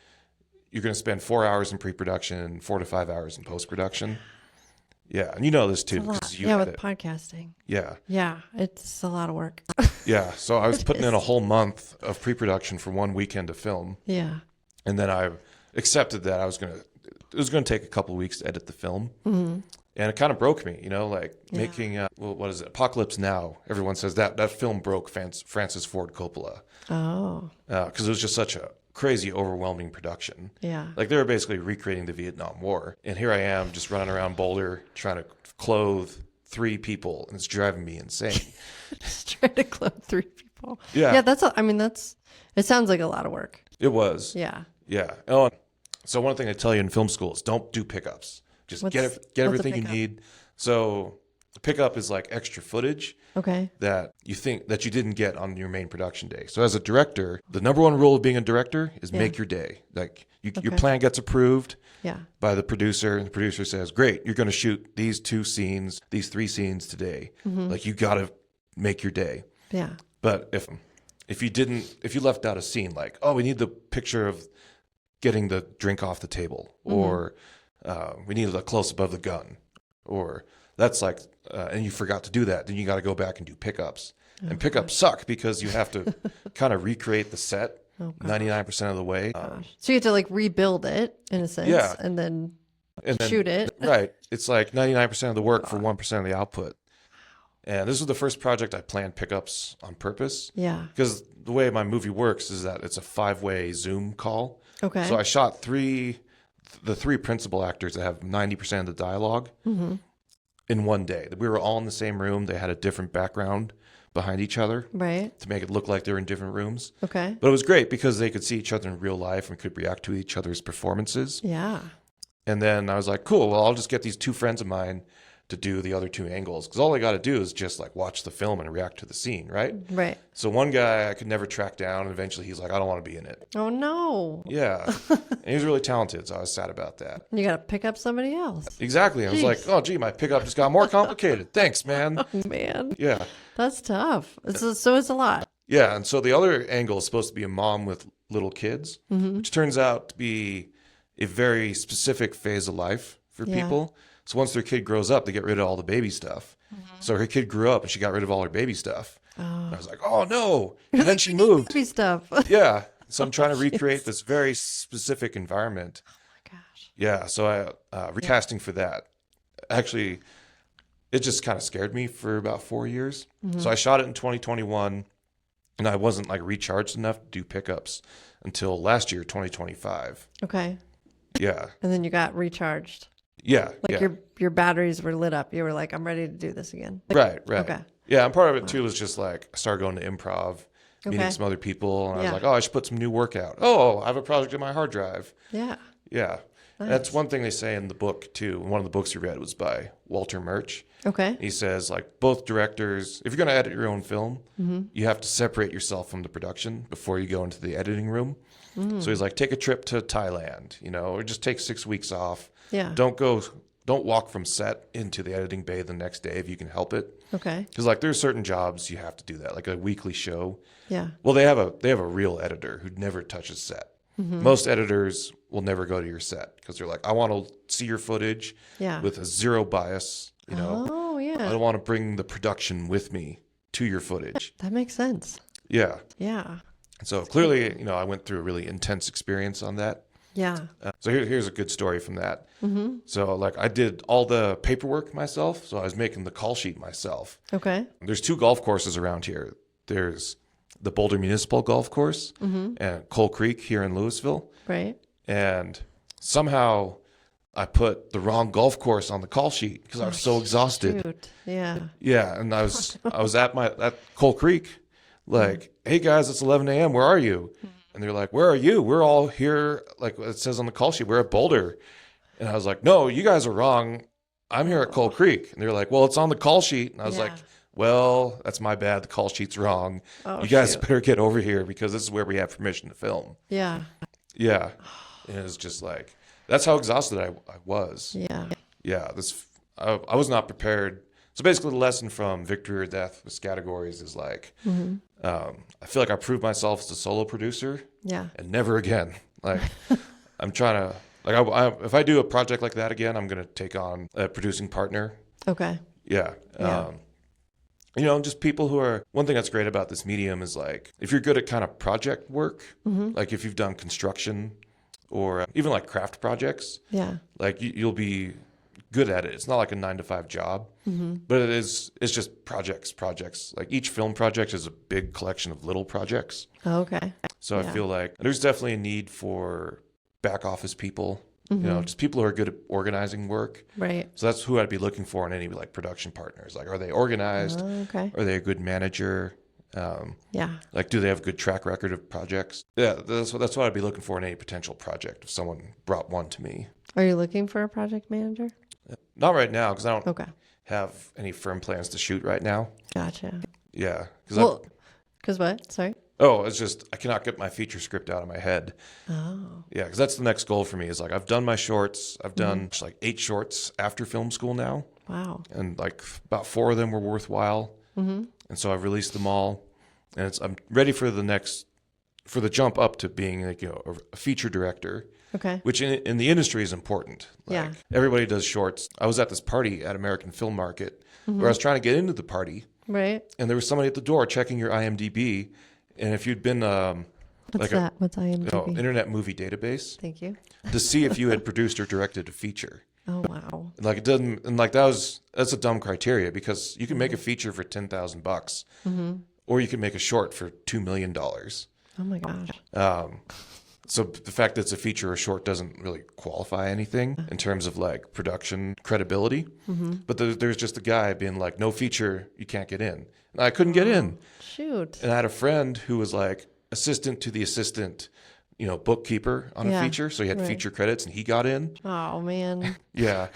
you're going to spend 4 hours in pre-production, 4 to 5 hours in post-production. Yeah, and you know this too. It's a lot. 'Cause you Yeah, had with it. podcasting. Yeah. Yeah, it's a lot of work. Yeah, so I was It putting in a is. whole month of pre-production for one weekend to film, Yeah. and then I accepted that it was going to take a couple of weeks to edit the film, and it kind of broke me, like Yeah. making what is it, Apocalypse Now? Everyone says that film broke Francis Ford Coppola Oh, because it was just such a crazy, overwhelming production. yeah. Like they were basically recreating the Vietnam War, and here I am just running around Boulder trying to clothe 3 people, and it's driving me insane. Just trying to clone 3 people. Yeah. Yeah, it sounds like a lot of work. It was. Yeah. Yeah. Oh, so one thing I tell you in film school is don't do pickups. Just What's get a everything you pickup? need. So the pickup is like extra footage Okay. that you think that you didn't get on your main production day. So as a director, the number one rule of being a director is make your day. Like your Okay. plan gets approved Yeah. by the producer, and the producer says, "Great, you're going to shoot these 2 scenes, these 3 scenes today." Like you got to make your day. Yeah. But if you left out a scene like, "Oh, we need the picture of getting the drink off the table," or we need a close up of the gun, or that's like, and you forgot to do that, then you got to go back and do pickups. And pickups suck because you have to kind of recreate the set 99% of the way. So you have to like rebuild it in a sense, Yeah. and then And then, shoot it. Right. It's like 99% of the work for 1% of the output. And this was the first project I planned pickups on purpose. Yeah. Because the way my movie works is that it's a 5-way Zoom call. Okay. So I shot the 3 principal actors that have 90% of the dialogue in one day. We were all in the same room. They had a different background behind each other Right. to make it look like they were in different rooms. Okay. But it was great because they could see each other in real life and could react to each other's performances. Yeah. And then I was like, cool, well, I'll just get these 2 friends of mine to do the other 2 angles. Because all I got to do is just like watch the film and react to the scene, right? Right. So one guy I could never track down. And eventually he's like, I don't want to be in it. Oh no. Yeah. And he was really talented. So I was sad about that. You got to pick up somebody else. Exactly. I was Jeez. like, oh, gee, my pickup just got more complicated. Thanks, man. Man, Yeah. that's tough. So it's a lot. Yeah. And so the other angle is supposed to be a mom with little kids, which turns out to be a very specific phase of life for Yeah. people. So once their kid grows up, they get rid of all the baby stuff. So her kid grew up and she got rid of all her baby stuff. And I was like, oh no. And then she moved. Baby stuff. Yeah. So I'm trying to recreate this very specific environment. Gosh. Yeah. So I recasting for that. Actually, it just kind of scared me for about 4 years. So I shot it in 2021 and I wasn't like recharged enough to do pickups until last year, 2025. Okay. Yeah. And then you got recharged. Yeah. Like yeah. your batteries were lit up. You were like, I'm ready to do this again. Right. Okay. Yeah. And part of it too was just like I started going to improv, meeting Okay. some other people. And I Yeah. was like, oh, I should put some new work out. Oh, I have a project in my hard drive. Yeah. Yeah. Nice. That's one thing they say in the book too. One of the books you read was by Walter Murch. Okay. He says like both directors, if you're going to edit your own film, you have to separate yourself from the production before you go into the editing room. So he's like, take a trip to Thailand, or just take 6 weeks off. Yeah. Don't walk from set into the editing bay the next day if you can help it. Okay. Because like there's certain jobs you have to do that, like a weekly show. Yeah. Well, they have a real editor who never touches set. Most editors will never go to your set because they're like, I want to see your footage Yeah. with a zero bias. Oh, I yeah. don't want to bring the production with me to your footage. That makes sense. Yeah. Yeah. So clearly, I went through a really intense experience on that. Yeah. So here's a good story from that. So like I did all the paperwork myself. So I was making the call sheet myself. Okay. There's 2 golf courses around here. There's the Boulder Municipal Golf Course and Coal Creek here in Louisville. Right. And somehow I put the wrong golf course on the call sheet because I was so exhausted. Shoot. Yeah. Yeah, and I was at Coal Creek, like, hey guys, it's 11 a.m. Where are you? And they're like, where are you? We're all here, like it says on the call sheet. We're at Boulder. And I was like, no, you guys are wrong. I'm here at Coal Creek. And they're like, well, it's on the call sheet. And I was Yeah. like, well, that's my bad. The call sheet's wrong. Oh, you guys shoot. better get over here because this is where we have permission to film. Yeah. Yeah. And it was just like, that's how exhausted I was. Yeah. Yeah. I was not prepared. So basically the lesson from Victory or Death with categories is like, I feel like I proved myself as a solo producer Yeah. and never again. Like I'm trying to, like, if I do a project like that again, I'm going to take on a producing partner. Okay. Yeah. Yeah. Just people who are, one thing that's great about this medium is like, if you're good at kind of project work, like if you've done construction or even like craft projects, Yeah. like you'll be good at it. It's not like a 9 to 5 job, but it's just projects. Like each film project is a big collection of little projects. Okay. So I feel like there's definitely a need for back office people, just people who are good at organizing work. Right. So that's who I'd be looking for in any like production partners. Like, are they organized? Okay. Are they a good manager? Yeah. Like, do they have a good track record of projects? Yeah, that's what I'd be looking for in any potential project if someone brought one to me. Are you looking for a project manager? Not right now because I don't Okay. have any firm plans to shoot right now. Gotcha. Yeah. Because what? Sorry? It's just I cannot get my feature script out of my head. Oh. Yeah, because that's the next goal for me is like I've done my shorts. I've done like 8 shorts after film school now. Wow. And like about 4 of them were worthwhile. And so I've released them all. And I'm ready for the jump up to being like, a feature director. Okay. Which in the industry is important. Like, everybody does shorts. I was at this party at American Film Market where I was trying to get into the party. Right. And there was somebody at the door checking your IMDb. And if you'd been What's that? What's IMDb? Internet Movie Database, Thank you. to see if you had produced or directed a feature. Oh, wow. Like it doesn't, and like that's a dumb criteria because you can make a feature for $10,000, or you can make a short for $2 million. Oh my gosh. So the fact that it's a feature or short doesn't really qualify anything in terms of like production credibility. But there's just a guy being like, no feature, you can't get in. And I couldn't get in. Shoot. And I had a friend who was like assistant to the assistant, bookkeeper on a feature. So he had feature credits and he got in. Oh, man. Yeah.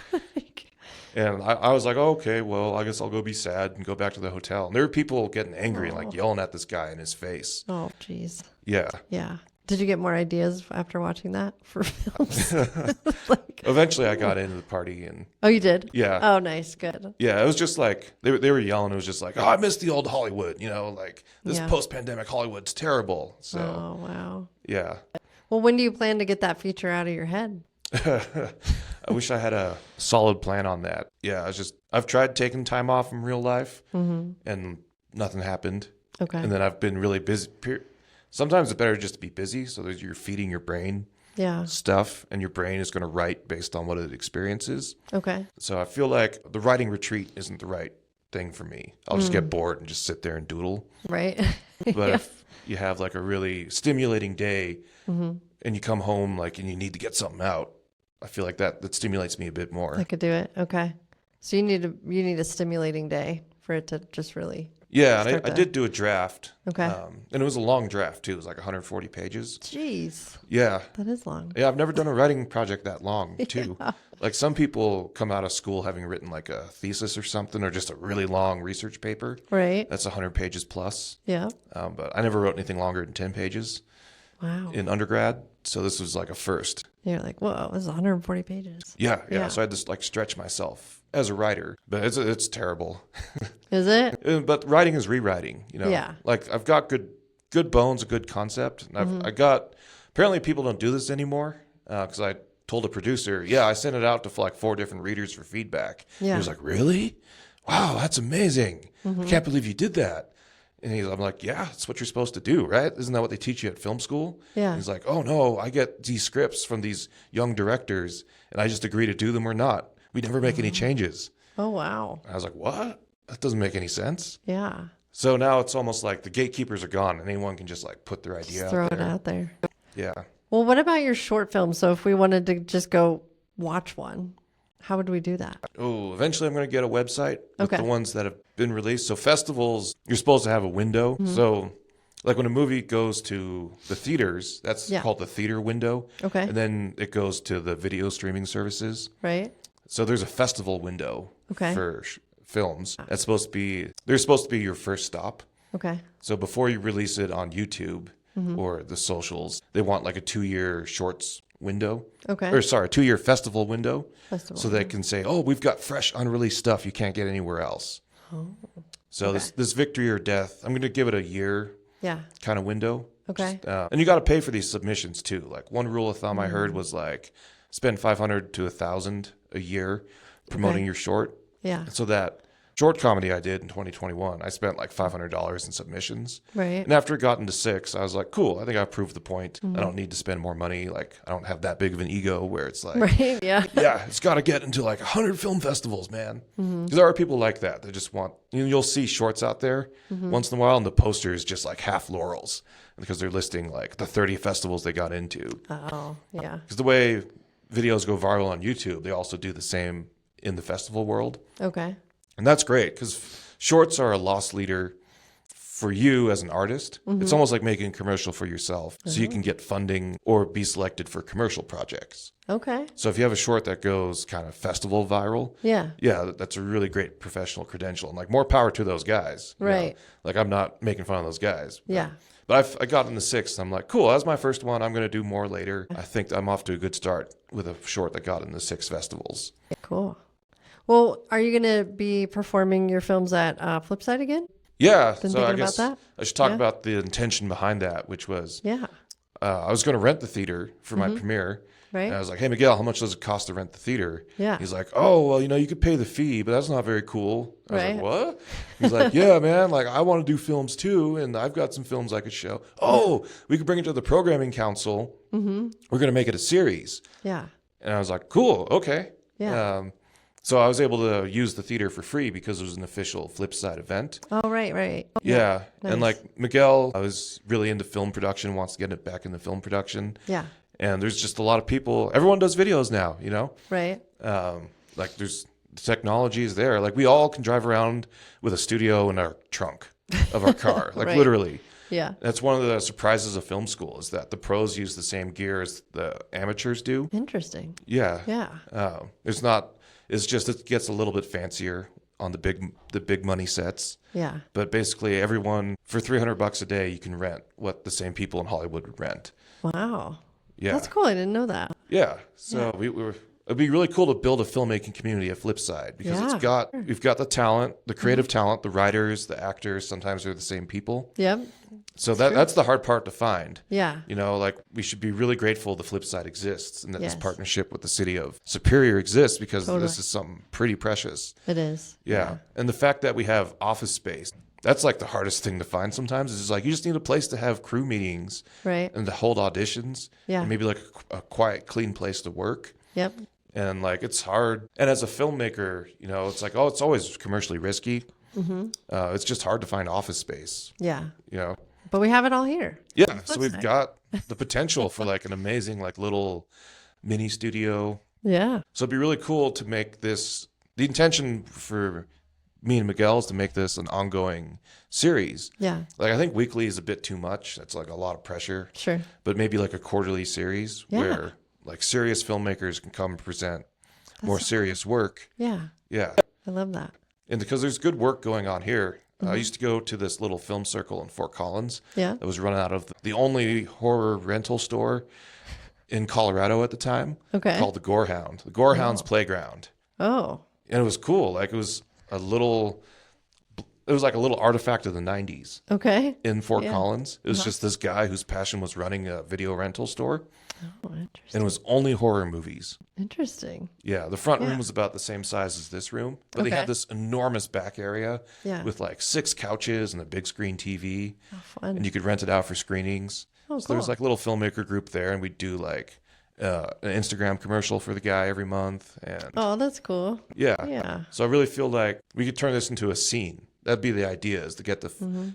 And I was like, oh, okay, well, I guess I'll go be sad and go back to the hotel. And there were people getting angry and like yelling at this guy in his face. Oh, jeez. Yeah. Yeah. Did you get more ideas after watching that for films? Eventually I got into the party and Oh, you did? yeah. Oh, nice. Good. Yeah, it was just like they were yelling. It was just like, oh, I miss the old Hollywood. Like this post-pandemic Hollywood's terrible. So, Oh, wow. yeah. Well, when do you plan to get that feature out of your head? I wish I had a solid plan on that. Yeah, I've tried taking time off from real life and nothing happened. Okay. And then I've been really busy. Sometimes it's better just to be busy so that you're feeding your brain stuff and your brain is going to write based on what it experiences. Okay. So I feel like the writing retreat isn't the right thing for me. I'll just get bored and just sit there and doodle. Right. But if you have like a really stimulating day and you come home and you need to get something out, I feel like that stimulates me a bit more. I could do it. Okay. So you need a stimulating day for it to just really. Yeah, and I did do a draft. Okay. And it was a long draft too. It was like 140 pages. Jeez. Yeah. That is long. Yeah, I've never done a writing project that long too. Like some people come out of school having written like a thesis or something or just a really long research paper. Right. That's 100 pages plus. Yeah. But I never wrote anything longer than 10 pages. Wow. In undergrad. So this was like a first. You're like, whoa, this is 140 pages. Yeah. So I had to stretch myself as a writer, but it's terrible. Is it? But writing is rewriting, Yeah. Like I've got good bones, a good concept. And apparently people don't do this anymore because I told a producer, I sent it out to like 4 different readers for feedback. Yeah. He was like, really? Wow, that's amazing. I can't believe you did that. And I'm like, yeah, that's what you're supposed to do, right? Isn't that what they teach you at film school? Yeah. And he's like, oh no, I get these scripts from these young directors and I just agree to do them or not. We never make any changes. Oh, wow. I was like, what? That doesn't make any sense. Yeah. So now it's almost like the gatekeepers are gone and anyone can just put their idea out there. Throw it out there. Yeah. Well, what about your short film? So if we wanted to just go watch one, how would we do that? Oh, eventually I'm going to get a website with Okay. the ones that have been released. So festivals, you're supposed to have a window. So like when a movie goes to the theaters, that's called the theater window. Okay. And then it goes to the video streaming services. Right? So there's a festival window Okay. for films. They're supposed to be your first stop. Okay. So before you release it on YouTube or the socials, they want like a 2-year shorts window. Okay. Or sorry, 2-year festival window. Festival. So they can say, oh, we've got fresh unreleased stuff you can't get anywhere else. Oh. So this victory or death, I'm going to give it a year Yeah. kind of window. Okay. And you got to pay for these submissions too. Like one rule of thumb I heard was like spend 500 to 1,000 a year promoting your short. Yeah. So that short comedy I did in 2021, I spent like $500 in submissions. Right. And after it got into 6, I was like, cool, I think I've proved the point. I don't need to spend more money. Like, I don't have that big of an ego where it's like, Right. Yeah. yeah, it's got to get into like 100 film festivals, man. Because there are people like that. They just want, you'll see shorts out there once in a while, and the poster is just like half laurels because they're listing like the 30 festivals they got into. Oh, yeah. Because the way videos go viral on YouTube, they also do the same in the festival world. Okay. And that's great because shorts are a loss leader for you as an artist. It's almost like making a commercial for yourself so you can get funding or be selected for commercial projects. Okay. So if you have a short that goes kind of festival viral, Yeah. that's a really great professional credential. And like more power to those guys. you know? Right. Like I'm not making fun of those guys. Yeah. But I got in the 6th. I'm like, cool, that's my first one. I'm going to do more later. I think I'm off to a good start with a short that got in the 6 festivals. Cool. Well, are you going to be performing your films at Flipside again? Yeah. Been so I thinking guess about that? I should talk about the intention behind that, which was Yeah. I was going to rent the theater for my premiere. Right. And I was like, hey, Miguel, how much does it cost to rent the theater? Yeah. He's like, oh, well, you could pay the fee, but that's not very cool. I was Right. like, what? He's like, yeah, man, like I want to do films too, and I've got some films I could show. Oh, we could bring it to the programming council. We're going to make it a series. Yeah. And I was like, cool, okay. Yeah. So I was able to use the theater for free because it was an official Flipside event. Oh, right, right. Yeah. And Nice. like Miguel, I was really into film production, wants to get it back into film production. Yeah. And there's just a lot of people, everyone does videos now, Right. like there's the technology is there. Like we all can drive around with a studio in our trunk of our car, like Right. literally. Yeah. That's one of the surprises of film school is that the pros use the same gear as the amateurs do. Interesting. Yeah. Yeah. It's just, it gets a little bit fancier on the big money sets. Yeah. But basically everyone for $300 a day, you can rent what the same people in Hollywood would rent. Wow. Yeah. That's cool. I didn't know that. Yeah. So it'd be really cool to build a filmmaking community at Flipside because we've got the talent, the creative talent, the writers, the actors. Sometimes they're the same people. Yep. So that's the hard part to find. Yeah. Like we should be really grateful the Flipside exists and that Yes. this partnership with the city of Superior exists because Totally. this is something pretty precious. It is. Yeah. And the fact that we have office space, that's like the hardest thing to find sometimes. Is like you just need a place to have crew meetings Right. and to hold auditions. Yeah. And maybe like a quiet, clean place to work. Yep. And like it's hard. And as a filmmaker, it's like, it's always commercially risky. It's just hard to find office space. Yeah. But we have it all here. Yeah. So we've got the potential for like an amazing like little mini studio. Yeah. So it'd be really cool to make this. The intention for me and Miguel is to make this an ongoing series. Yeah. Like I think weekly is a bit too much. That's like a lot of pressure. Sure. But maybe like a quarterly series where like serious filmmakers can come and present more serious work. Yeah. Yeah. I love that. And because there's good work going on here. I used to go to this little film circle in Fort Collins. Yeah. That was run out of the only horror rental store in Colorado at the time. Okay. Called the Gorehound. The Gorehound's Playground. Oh. And it was cool. Like it was like a little artifact of the 90s Okay. in Fort Collins. It was just this guy whose passion was running a video rental store. Oh, interesting. And it was only horror movies. Interesting. Yeah, the front room was about the same size as this room, but they had this enormous back area with like 6 couches and a big screen TV. Oh, fun. And you could rent it out for screenings. Oh, So there was cool. like a little filmmaker group there, and we'd do like an Instagram commercial for the guy every month. And Oh, that's cool. yeah. Yeah. So I really feel like we could turn this into a scene. That'd be the idea, is to get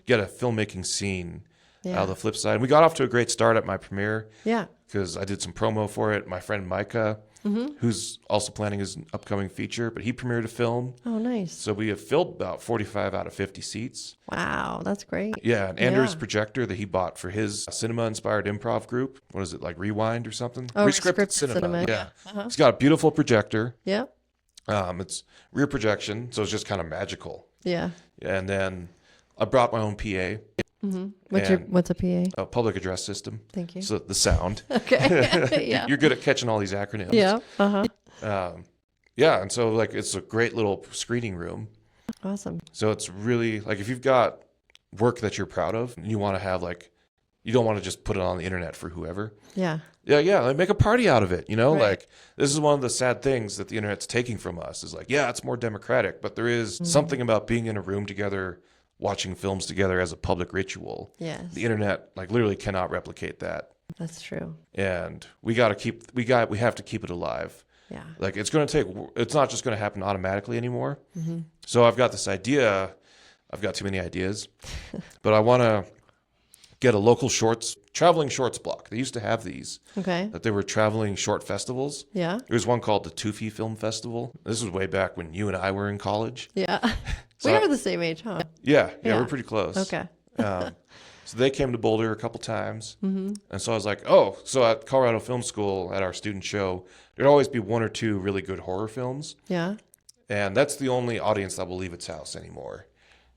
get a filmmaking scene out of the flip side. And we got off to a great start at my premiere. Yeah. Because I did some promo for it. My friend Micah, who's also planning his upcoming feature, but he premiered a film. Oh, nice. So we have filled about 45 out of 50 seats. Wow. That's great. Yeah, and Andrew's Yeah. projector that he bought for his cinema-inspired improv group. What is it, like Rewind or something? Oh, Rescripted Rescripted Cinema. Yeah. He's got a beautiful projector. Yep. It's rear projection, so it's just kind of magical. Yeah. And then I brought my own PA, What's a PA? a public address system. Thank you. So the sound. Okay. Yeah. You're good at catching all these acronyms. Yeah. Uh-huh. Yeah, and so like it's a great little screening room. Awesome. So it's really like if you've got work that you're proud of and you want to have like you don't want to just put it on the internet for whoever. Yeah. Yeah, like make a party out of it, you know? Right. Like, this is one of the sad things that the internet's taking from us is like, yeah, it's more democratic, but there is something about being in a room together, watching films together as a public ritual. Yes. The internet, like, literally cannot replicate that. That's true. And we have to keep it alive. Yeah. Like, it's not just going to happen automatically anymore. So I've got this idea. I've got too many ideas, but I want to get a local traveling shorts block. They used to have these. Okay. That they were traveling short festivals. Yeah. There was one called the Toofy Film Festival. This was way back when you and I were in college. Yeah. So we are the same age, huh? Yeah, Yeah. we're pretty close. Okay. So they came to Boulder a couple times. And so I was like, so at Colorado Film School, at our student show, there'd always be one or two really good horror films. Yeah. And that's the only audience that will leave its house anymore,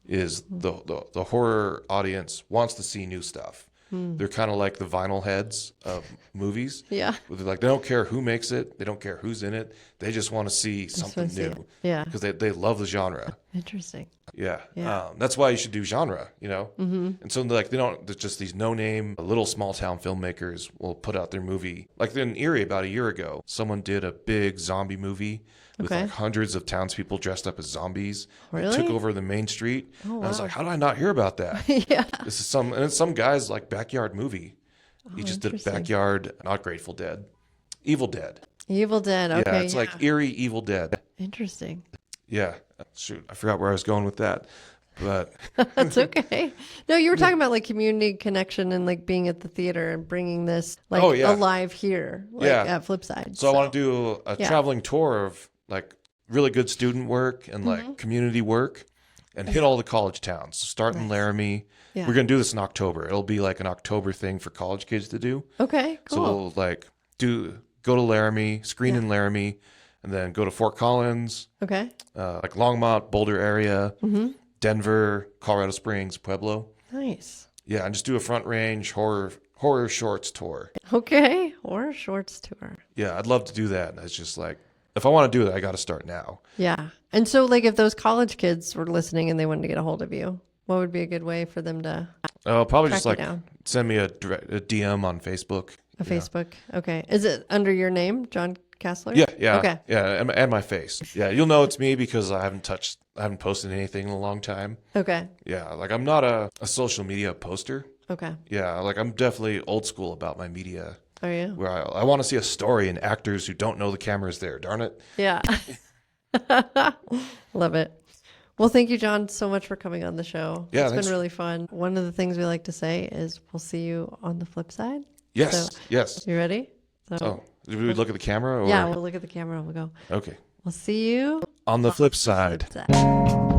is the horror audience wants to see new stuff. They're kind of like the vinyl heads of movies. Yeah. They're like, they don't care who makes it. They don't care who's in it. They just want to see something wanna see new. it. Yeah. Because they love the genre. Interesting. Yeah. Yeah. That's why you should do genre, you know? And so like there's just these no-name little small-town filmmakers will put out their movie. Like in Erie about a year ago, someone did a big zombie movie with Okay. like hundreds of townspeople dressed up as zombies. They Really? took over the main street. Oh, And I was wow. like, how did I not hear about that? Yeah. It's some guy's like backyard movie. He just did interesting. backyard, not Grateful Dead, Evil Dead. Evil Dead. Okay. Yeah, it's like eerie Evil Dead. Interesting. Yeah. Shoot, I forgot where I was going with that. But That's okay. No, you were talking about like community connection and like being at the theater and bringing this like Oh, yeah. alive here, like Yeah. at Flipside. so I want to do a Yeah. traveling tour of like really good student work and like community work and hit all the college towns. Start in Laramie. Yeah. We're going to do this in October. It'll be like an October thing for college kids to do. Okay, So cool. we'll like go to Laramie, screen in Laramie, and then go to Fort Collins, Okay. like Longmont, Boulder area, Denver, Colorado Springs, Pueblo. Nice. Yeah, and just do a Front Range horror shorts tour. Okay. Or a shorts tour. Yeah, I'd love to do that. And it's just like, if I want to do it, I got to start now. Yeah. And so like if those college kids were listening and they wanted to get a hold of you, what would be a good way for them to I'll probably track just you like down? send me a DM on Facebook. A Facebook. Okay. Is it under your name, Jon Casler? Yeah. Okay. Yeah, and my face. Yeah, you'll know it's me because I haven't posted anything in a long time. Okay. Yeah, like I'm not a social media poster. Okay. Yeah, like I'm definitely old school about my media, Are you? where I want to see a story and actors who don't know the camera's there. Darn it. Yeah. Love it. Well, thank you, Jon, so much for coming on the show. Yeah, It's thanks. been really fun. One of the things we like to say is we'll see you on the flip side. Yes, So- yes. You ready? So, Oh, did we look at the camera? Or? yeah, we'll look at the camera and we'll go, Okay. we'll see you On the flip side. flip side.